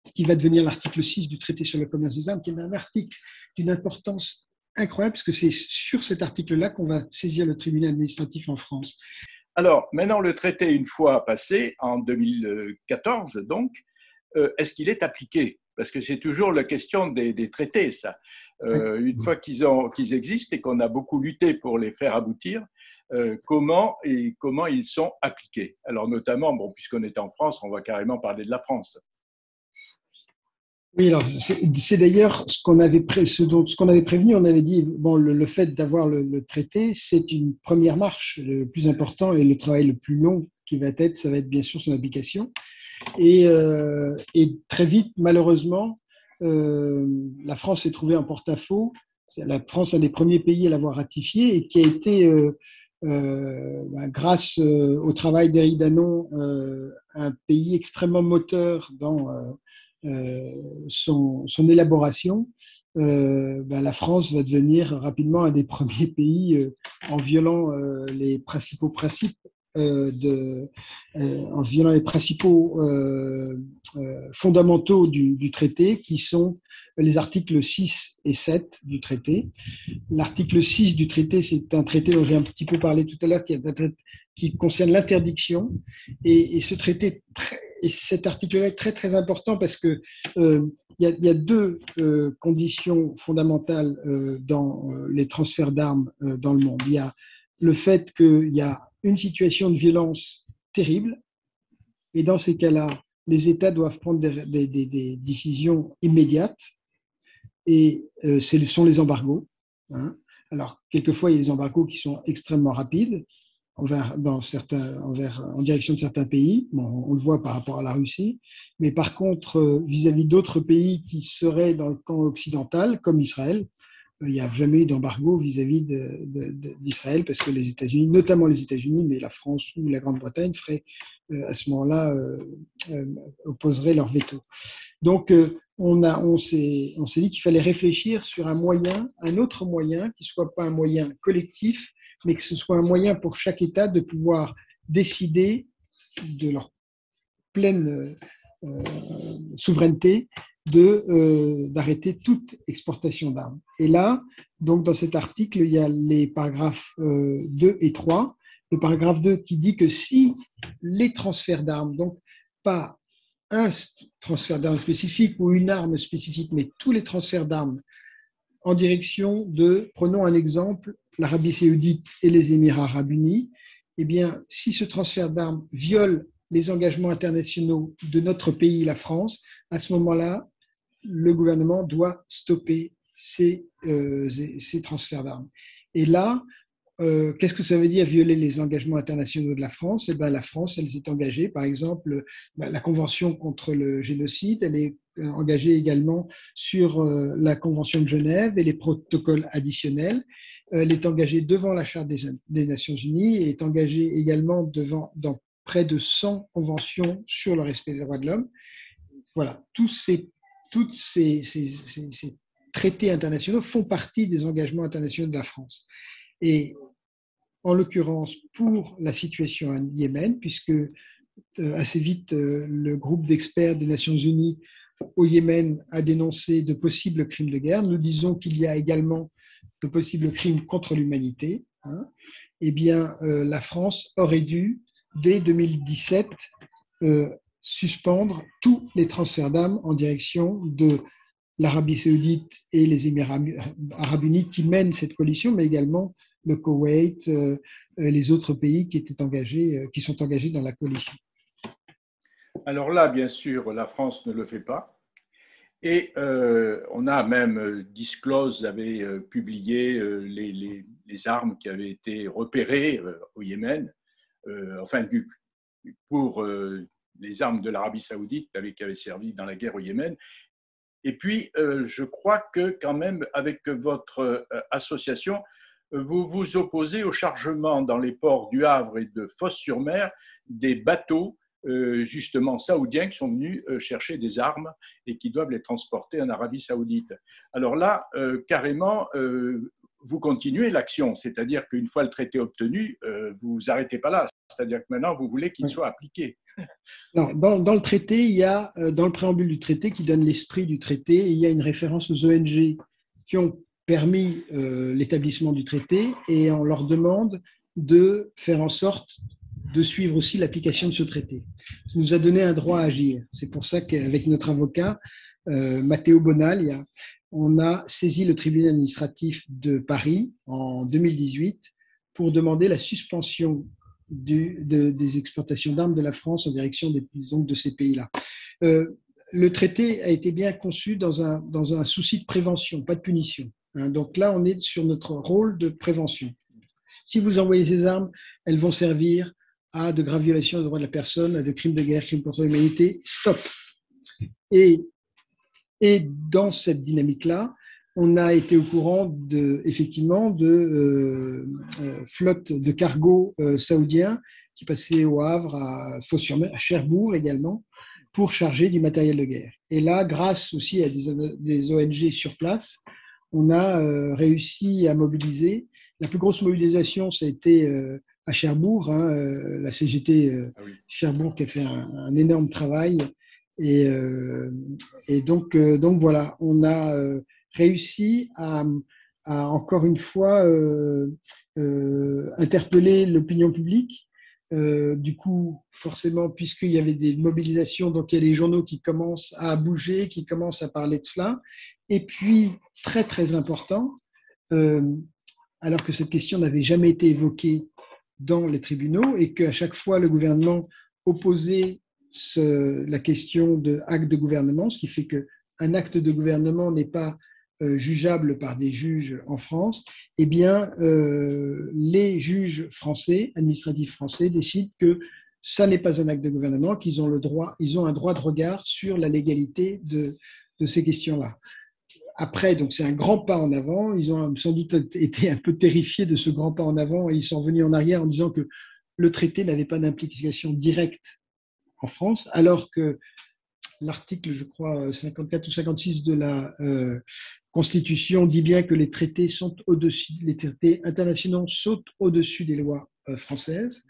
ce qui va devenir l'article 6 du traité sur le commerce des armes, qui est un article d'une importance incroyable, parce que c'est sur cet article-là qu'on va saisir le tribunal administratif en France. Alors, maintenant, le traité, une fois passé, en 2014, donc, est-ce qu'il est appliqué? Parce que c'est toujours la question des traités, ça. Une fois qu'ils existent et qu'on a beaucoup lutté pour les faire aboutir, comment ils sont appliqués? Alors, notamment, bon, puisqu'on est en France, on va carrément parler de la France. Oui, alors c'est d'ailleurs ce qu'on avait prévenu. On avait dit bon, le fait d'avoir le traité, c'est une première marche. Le plus important et le travail le plus long ça va être bien sûr son application. Et très vite, malheureusement, la France s'est trouvée en porte-à-faux. La France est un des premiers pays à l'avoir ratifié et qui a été, grâce au travail d'Éric Danon, un pays extrêmement moteur dans son élaboration. La France va devenir rapidement un des premiers pays en violant les principaux principes en violant les principaux fondamentaux du traité, qui sont les articles 6 et 7 du traité. L'article 6 du traité, c'est un traité dont j'ai un petit peu parlé tout à l'heure, qui concerne l'interdiction. Et ce traité, et cet article-là est très, très important parce que il y a deux conditions fondamentales dans les transferts d'armes dans le monde. Il y a le fait qu'il y a une situation de violence terrible, et dans ces cas-là, les États doivent prendre des décisions immédiates, et ce sont les embargos. Hein. Alors, quelquefois, il y a des embargos qui sont extrêmement rapides en direction de certains pays. Bon, on le voit par rapport à la Russie. Mais par contre, vis-à-vis d'autres pays qui seraient dans le camp occidental, comme Israël, il n'y a jamais eu d'embargo vis-à-vis d'Israël, parce que les États-Unis, notamment les États-Unis, mais la France ou la Grande-Bretagne ferait à ce moment-là opposeraient leur veto. Donc on s'est dit qu'il fallait réfléchir sur un autre moyen, qui ne soit pas un moyen collectif, mais que ce soit un moyen pour chaque État de pouvoir décider de leur pleine souveraineté d'arrêter toute exportation d'armes. Et là, donc dans cet article, il y a les paragraphes 2 et 3. Le paragraphe 2 qui dit que si les transferts d'armes, donc pas un transfert d'armes spécifique ou une arme spécifique, mais tous les transferts d'armes en direction de, prenons un exemple, l'Arabie saoudite et les Émirats arabes unis, eh bien, si ce transfert d'armes viole les engagements internationaux de notre pays, la France, à ce moment-là, le gouvernement doit stopper ces transferts d'armes. Et là, qu'est-ce que ça veut dire violer les engagements internationaux de la France? Eh bien, la France, elle s'est engagée, par exemple, la Convention contre le génocide, elle est engagée également sur la Convention de Genève et les protocoles additionnels. Elle est engagée devant la Charte des Nations Unies et est engagée également dans près de 100 conventions sur le respect des droits de l'homme. Voilà, tous ces traités internationaux font partie des engagements internationaux de la France. Et en l'occurrence pour la situation au Yémen, puisque assez vite, le groupe d'experts des Nations Unies au Yémen a dénoncé de possibles crimes de guerre. Nous disons qu'il y a également de possibles crimes contre l'humanité. Hein. Eh bien, la France aurait dû, dès 2017, suspendre tous les transferts d'armes en direction de l'Arabie saoudite et les Émirats arabes unis qui mènent cette coalition, mais également le Koweït, les autres pays qui étaient engagés, qui sont engagés dans la coalition. Alors là, bien sûr, la France ne le fait pas. Et on a même, Disclose avait publié les armes qui avaient été repérées au Yémen, enfin pour les armes de l'Arabie saoudite qui avaient servi dans la guerre au Yémen. Et puis, je crois que quand même, avec votre association, vous vous opposez au chargement dans les ports du Havre et de Fos-sur-Mer des bateaux justement saoudiens qui sont venus chercher des armes et qui doivent les transporter en Arabie saoudite. Alors là, carrément, vous continuez l'action, c'est-à-dire qu'une fois le traité obtenu, vous vous arrêtez pas là, c'est-à-dire que maintenant, vous voulez qu'il soit appliqué. Non, dans le traité, il y a, dans le préambule du traité qui donne l'esprit du traité, il y a une référence aux ONG qui ont permis l'établissement du traité et on leur demande de faire en sorte de suivre aussi l'application de ce traité. Ça nous a donné un droit à agir. C'est pour ça qu'avec notre avocat, Matteo Bonaglia, on a saisi le tribunal administratif de Paris en 2018 pour demander la suspension des exportations d'armes de la France en direction de ces pays-là. Le traité a été bien conçu dans un souci de prévention, pas de punition. Hein. Donc là, on est sur notre rôle de prévention. Si vous envoyez ces armes, elles vont servir à de graves violations des droits de la personne, à de crimes de guerre, crimes contre l'humanité. Stop. Et dans cette dynamique-là, on a été au courant effectivement de flottes de cargos saoudiens qui passaient au Havre, à Fos-sur-Mer, à Cherbourg également, pour charger du matériel de guerre. Et là, grâce aussi à des ONG sur place, on a réussi à mobiliser. La plus grosse mobilisation, ça a été à Cherbourg, hein, la CGT Cherbourg qui a fait un énorme travail. Et donc voilà, on a réussi à encore une fois interpeller l'opinion publique. Du coup, forcément, puisqu'il y avait des mobilisations, donc il y a les journaux qui commencent à bouger, qui commencent à parler de cela. Et puis, très très important, alors que cette question n'avait jamais été évoquée dans les tribunaux et qu'à chaque fois le gouvernement opposait la question de acte de gouvernement, ce qui fait qu'un acte de gouvernement n'est pas jugeable par des juges en France, eh bien, les juges français, administratifs français, décident que ça n'est pas un acte de gouvernement, qu'ils ont un droit de regard sur la légalité de ces questions-là. Après, donc c'est un grand pas en avant. Ils ont sans doute été un peu terrifiés de ce grand pas en avant et ils sont revenus en arrière en disant que le traité n'avait pas d'implication directe en France, alors que l'article, je crois, 54 ou 56 de la Constitution dit bien que les traités internationaux sautent au-dessus des lois françaises.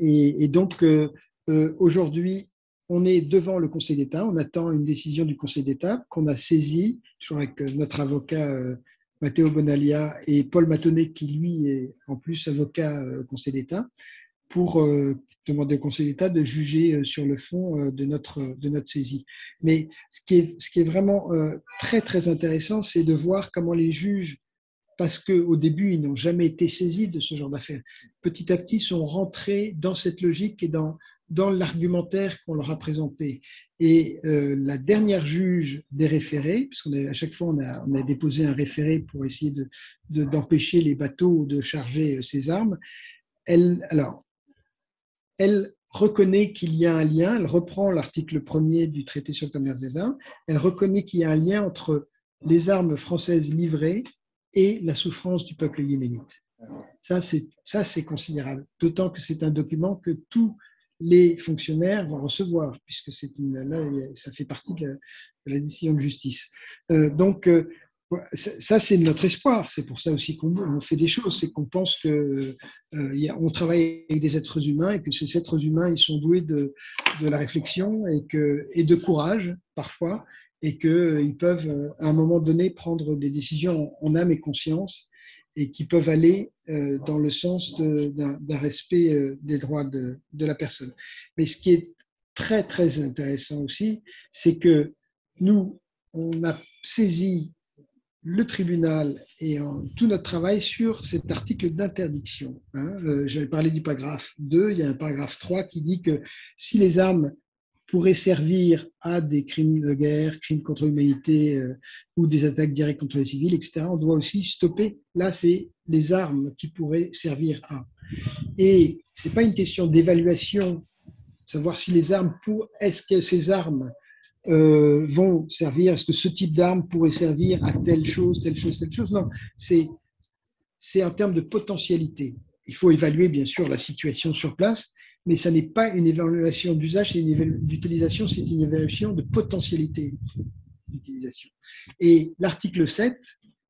Et donc, aujourd'hui, on est devant le Conseil d'État, on attend une décision du Conseil d'État qu'on a saisie, toujours avec notre avocat Matteo Bonaglia et Paul Matonnet, qui lui est en plus avocat au Conseil d'État, pour demander au Conseil d'État de juger sur le fond de notre saisie. Mais ce qui est vraiment très, très intéressant, c'est de voir comment les juges, parce qu'au début, ils n'ont jamais été saisis de ce genre d'affaires, petit à petit sont rentrés dans cette logique et dans l'argumentaire qu'on leur a présenté. Et la dernière juge des référés, parce qu'à chaque fois, on a déposé un référé pour essayer d'empêcher les bateaux de charger ces armes, elle reconnaît qu'il y a un lien, elle reprend l'article 1er du traité sur le commerce des armes, elle reconnaît qu'il y a un lien entre les armes françaises livrées et la souffrance du peuple yéménite. Ça, c'est considérable, d'autant que c'est un document que tous les fonctionnaires vont recevoir, puisque là, ça fait partie de la décision de justice. Donc, Ça, c'est notre espoir. C'est pour ça aussi qu'on fait des choses. C'est qu'on pense que on travaille avec des êtres humains et que ces êtres humains, ils sont doués de la réflexion et de courage parfois, et qu'ils peuvent, à un moment donné, prendre des décisions en âme et conscience, et qui peuvent aller dans le sens d'un respect des droits de la personne. Mais ce qui est très, très intéressant aussi, c'est que nous, on a saisi le tribunal et tout notre travail sur cet article d'interdiction. J'avais parlé du paragraphe 2, il y a un paragraphe 3 qui dit que si les armes pourraient servir à des crimes de guerre, crimes contre l'humanité ou des attaques directes contre les civils, etc., on doit aussi stopper. Là, c'est les armes qui pourraient servir à. Et ce n'est pas une question d'évaluation, savoir si les armes, est-ce que ces armes vont servir, est-ce que ce type d'arme pourrait servir à telle chose, telle chose, telle chose. Non, c'est en termes de potentialité. Il faut évaluer, bien sûr, la situation sur place, mais ça n'est pas une évaluation d'usage, c'est d'utilisation, c'est une évaluation de potentialité d'utilisation. Et l'article 7,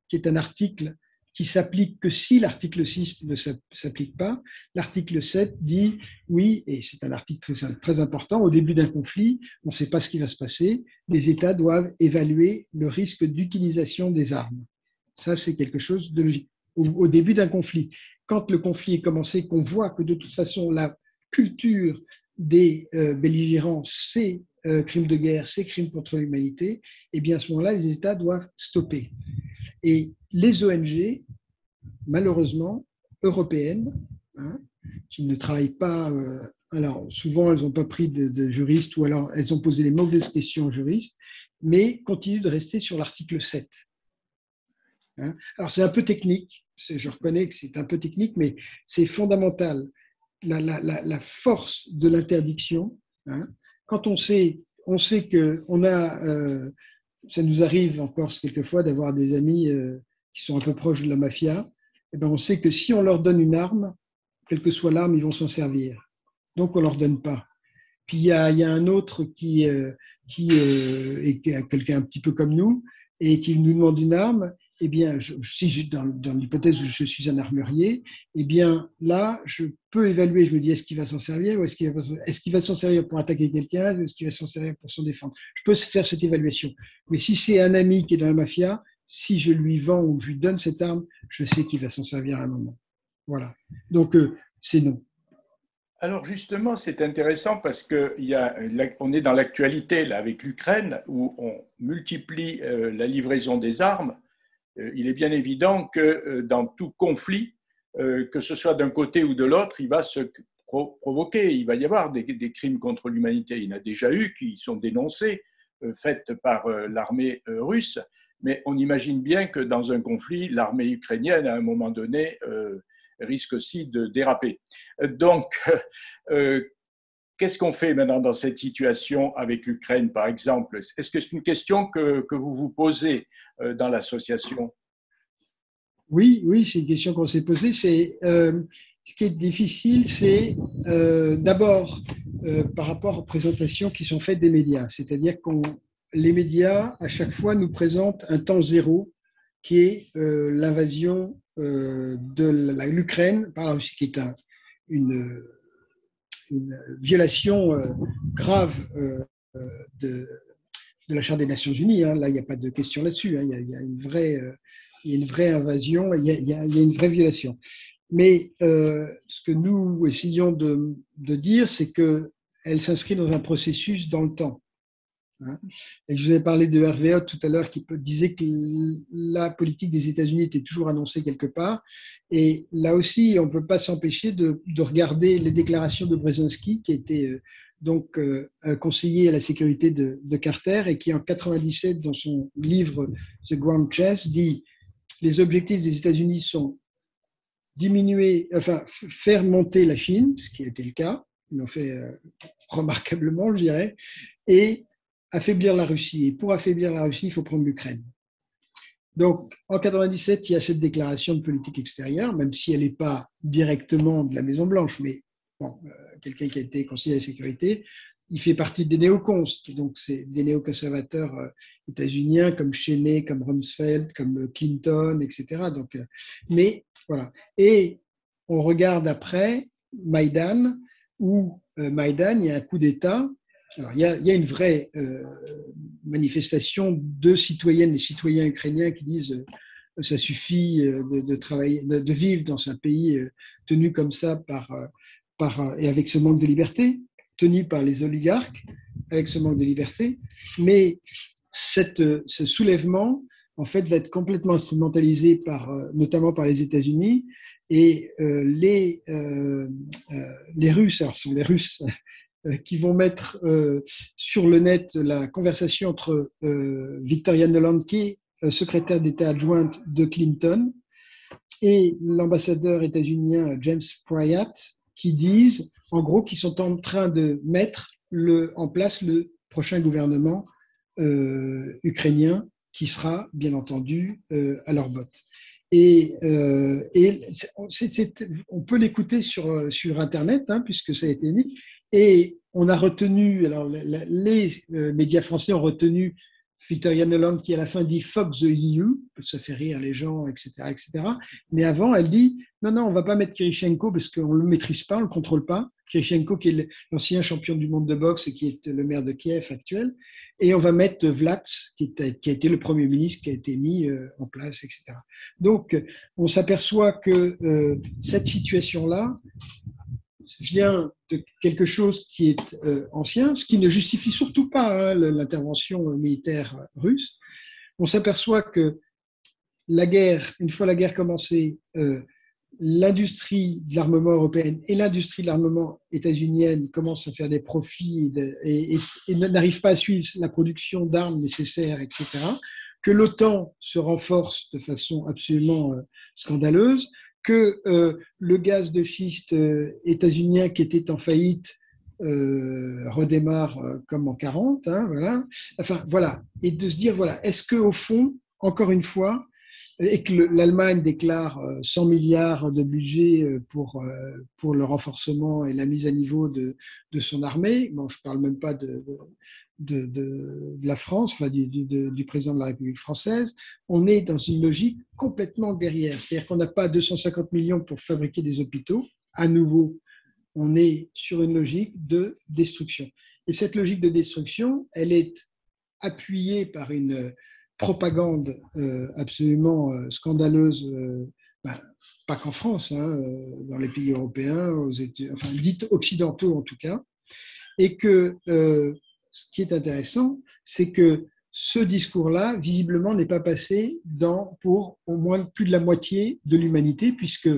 qui est un article qui s'applique que si l'article 6 ne s'applique pas, l'article 7 dit oui, et c'est un article très, très important, au début d'un conflit, on ne sait pas ce qui va se passer, les États doivent évaluer le risque d'utilisation des armes. Ça, c'est quelque chose de logique. Au début d'un conflit, quand le conflit est commencé, qu'on voit que de toute façon, la culture des belligérants, c'est crimes de guerre, c'est crimes contre l'humanité, et bien à ce moment-là, les États doivent stopper. Et les ONG, malheureusement, européennes, qui ne travaillent pas, alors souvent elles n'ont pas pris de juristes ou alors elles ont posé les mauvaises questions aux juristes, mais continuent de rester sur l'article 7. Alors c'est un peu technique, je reconnais que c'est un peu technique, mais c'est fondamental. La force de l'interdiction, quand on sait qu'on a, ça nous arrive en Corse quelquefois d'avoir des amis qui sont un peu proches de la mafia, et ben on sait que si on leur donne une arme, quelle que soit l'arme, ils vont s'en servir. Donc on ne leur donne pas. Puis il y a un autre qui est quelqu'un un petit peu comme nous et qui nous demande une arme. Eh bien, dans l'hypothèse où je suis un armurier, eh bien là, je peux évaluer. Je me dis, est-ce qu'il va s'en servir ou est-ce qu'il va s'en servir pour attaquer quelqu'un ou est-ce qu'il va s'en servir pour s'en défendre? Je peux faire cette évaluation. Mais si c'est un ami qui est dans la mafia, si je lui vends ou je lui donne cette arme, je sais qu'il va s'en servir à un moment. Voilà. Donc, c'est non. Alors justement, c'est intéressant parce qu'on est dans l'actualité là, avec l'Ukraine où on multiplie la livraison des armes. Il est bien évident que dans tout conflit, que ce soit d'un côté ou de l'autre, il va se provoquer, il va y avoir des crimes contre l'humanité. Il y en a déjà eu qui sont dénoncés, faits par l'armée russe, mais on imagine bien que dans un conflit, l'armée ukrainienne, à un moment donné, risque aussi de déraper. Donc, qu'est-ce qu'on fait maintenant dans cette situation avec l'Ukraine, par exemple? Est-ce que c'est une question que vous vous posez dans l'association? Oui, c'est une question qu'on s'est posée. Ce qui est difficile, c'est d'abord par rapport aux présentations qui sont faites des médias. C'est-à-dire que les médias, à chaque fois, nous présentent un temps zéro qui est l'invasion de l'Ukraine par la Russie, qui est une violation grave de la Charte des Nations Unies. Là, il n'y a pas de question là-dessus. Il y a une vraie invasion, il y a une vraie violation. Mais ce que nous essayons de dire, c'est qu'elle s'inscrit dans un processus dans le temps. Et je vous ai parlé de Hervé Hott tout à l'heure qui disait que la politique des États-Unis était toujours annoncée quelque part. Et là aussi, on ne peut pas s'empêcher de regarder les déclarations de Brzezinski, qui était donc conseiller à la sécurité de Carter et qui en 97, dans son livre The Grand Chess, dit les objectifs des États-Unis sont faire monter la Chine, ce qui a été le cas, ils l'ont fait remarquablement, je dirais, et affaiblir la Russie. Et pour affaiblir la Russie, il faut prendre l'Ukraine. Donc, en 97, il y a cette déclaration de politique extérieure, même si elle n'est pas directement de la Maison-Blanche, mais bon, quelqu'un qui a été conseiller à la sécurité, il fait partie des néocons, donc c'est des néoconservateurs états-uniens comme Cheney, comme Rumsfeld, comme Clinton, etc. Donc, mais voilà. Et on regarde après Maïdan, où Maïdan, il y a un coup d'État. Alors, il y a une vraie manifestation de citoyennes et citoyens ukrainiens qui disent ça suffit de travailler, de vivre dans un pays tenu comme ça et avec ce manque de liberté, tenu par les oligarques, avec ce manque de liberté. Mais ce soulèvement, en fait, va être complètement instrumentalisé notamment par les États-Unis et les Russes. Alors, ce sont les Russes qui vont mettre sur le net la conversation entre Victoria Nuland, qui est secrétaire d'État adjointe de Clinton, et l'ambassadeur états-unien James Pryat, qui disent en gros qu'ils sont en train de mettre en place le prochain gouvernement ukrainien qui sera bien entendu à leur botte. Et on peut l'écouter sur Internet, hein, puisque ça a été mis. Et on a retenu, alors les médias français ont retenu Victoria Nuland qui à la fin dit fuck the EU, ça fait rire les gens, etc., etc. Mais avant, elle dit non, on ne va pas mettre Kirichenko parce qu'on ne le maîtrise pas, on ne le contrôle pas. Kirichenko qui est l'ancien champion du monde de boxe et qui est le maire de Kiev actuel. Et on va mettre Vlatz qui a été le premier ministre qui a été mis en place, etc. Donc, on s'aperçoit que cette situation-là vient de quelque chose qui est ancien, ce qui ne justifie surtout pas l'intervention militaire russe. On s'aperçoit que la guerre, une fois la guerre commencée, l'industrie de l'armement européenne et l'industrie de l'armement états-unienne commencent à faire des profits et n'arrivent pas à suivre la production d'armes nécessaires, etc., que l'OTAN se renforce de façon absolument scandaleuse, que le gaz de schiste états-unien qui était en faillite redémarre comme en 40, hein, voilà. Enfin, voilà. Et de se dire, voilà, est-ce qu'au fond, encore une fois, et que l'Allemagne déclare 100 milliards de budget pour le renforcement et la mise à niveau de son armée, bon, je ne parle même pas de la France, enfin du président de la République française, on est dans une logique complètement guerrière. C'est-à-dire qu'on n'a pas 250 millions pour fabriquer des hôpitaux. À nouveau, on est sur une logique de destruction. Et cette logique de destruction, elle est appuyée par une propagande absolument scandaleuse, pas qu'en France, hein, dans les pays européens, enfin dites occidentaux en tout cas, et que ce qui est intéressant, c'est que ce discours-là, visiblement, n'est pas passé pour au moins plus de la moitié de l'humanité, puisque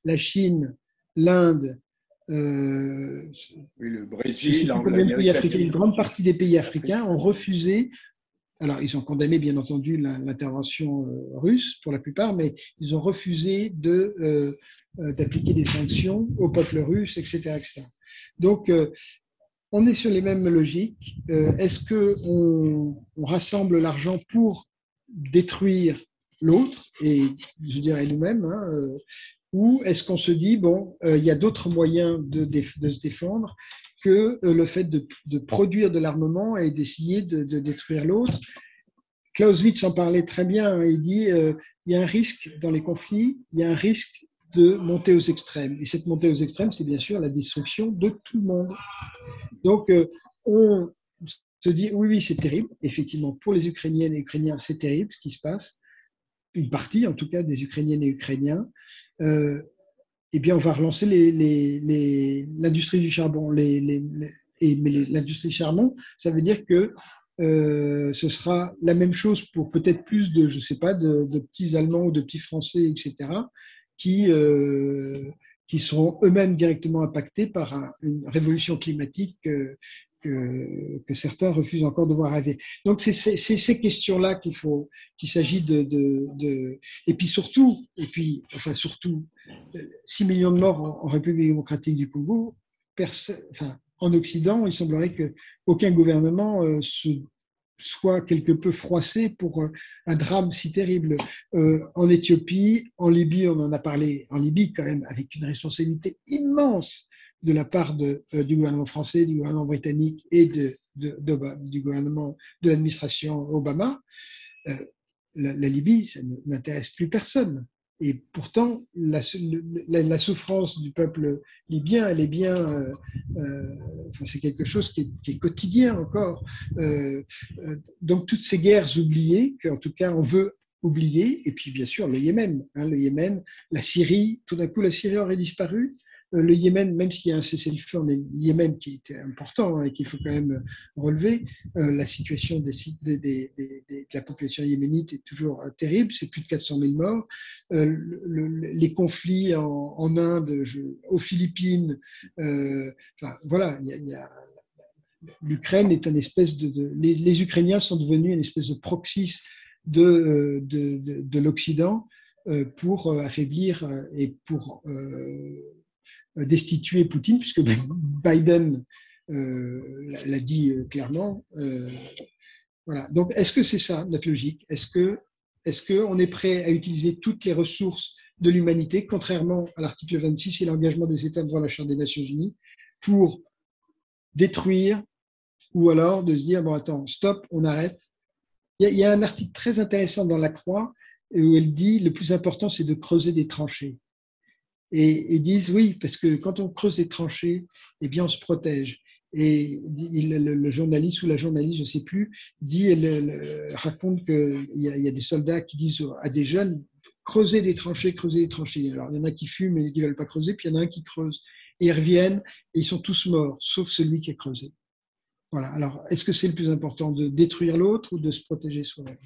la Chine, l'Inde, oui, le Brésil, une grande partie des pays africains ont refusé. Alors, ils ont condamné, bien entendu, l'intervention russe pour la plupart, mais ils ont refusé d'appliquer des sanctions au peuple russe, etc., etc. Donc, on est sur les mêmes logiques. Est-ce qu'on rassemble l'argent pour détruire l'autre, et je dirais nous-mêmes, hein, ou est-ce qu'on se dit, bon, il y a d'autres moyens de se défendre que le fait de produire de l'armement et d'essayer de détruire l'autre. Clausewitz en parlait très bien, hein, il dit il y a un risque dans les conflits, il y a un risque de monter aux extrêmes. Et cette montée aux extrêmes, c'est bien sûr la destruction de tout le monde. Donc, on se dit, oui, c'est terrible. Effectivement, pour les Ukrainiennes et Ukrainiens, c'est terrible ce qui se passe. Une partie, en tout cas, des Ukrainiennes et Ukrainiens. Eh bien, on va relancer l'industrie du charbon. Mais l'industrie du charbon, ça veut dire que ce sera la même chose pour peut-être plus je sais pas, de petits Allemands ou de petits Français, etc., qui seront eux-mêmes directement impactés par une révolution climatique que certains refusent encore de voir arriver. Donc, c'est ces questions-là qu'il s'agit et puis surtout, 6 millions de morts en République démocratique du Congo, en Occident, il semblerait qu'aucun gouvernement soit quelque peu froissé pour un drame si terrible. En Éthiopie, en Libye, on en a parlé, en Libye quand même, avec une responsabilité immense de la part du gouvernement français, du gouvernement britannique et du gouvernement de l'administration Obama, la Libye, ça n'intéresse plus personne. Et pourtant, la souffrance du peuple libyen, elle est bien, enfin, c'est quelque chose qui est quotidien encore. Donc toutes ces guerres oubliées, qu'en tout cas on veut oublier, et puis bien sûr le Yémen, la Syrie, tout d'un coup la Syrie aurait disparu. Le Yémen, même s'il y a un cessez-le-feu en Yémen qui est important et qu'il faut quand même relever, la situation de la population yéménite est toujours terrible. C'est plus de 400 000 morts. Les conflits en Inde, aux Philippines, enfin, voilà, l'Ukraine est une espèce les Ukrainiens sont devenus une espèce de proxy de l'Occident pour affaiblir et pour destituer Poutine, puisque Biden l'a dit clairement. Voilà. Donc, est-ce que c'est ça notre logique? Est-ce qu'on est prêt à utiliser toutes les ressources de l'humanité, contrairement à l'article 26 et l'engagement des États devant la Charte des Nations Unies, pour détruire, ou alors de se dire, bon, attends, stop, on arrête. Il y a un article très intéressant dans La Croix où elle dit, le plus important, c'est de creuser des tranchées. Et ils disent oui, parce que quand on creuse des tranchées, eh bien, on se protège. Et le journaliste ou la journaliste, je ne sais plus, raconte qu'il y a des soldats qui disent à des jeunes, creusez des tranchées, creusez des tranchées. Alors, il y en a qui fument et qui ne veulent pas creuser, puis il y en a un qui creuse. Et ils reviennent et ils sont tous morts, sauf celui qui a creusé. Voilà. Alors, est-ce que c'est le plus important de détruire l'autre ou de se protéger soi-même?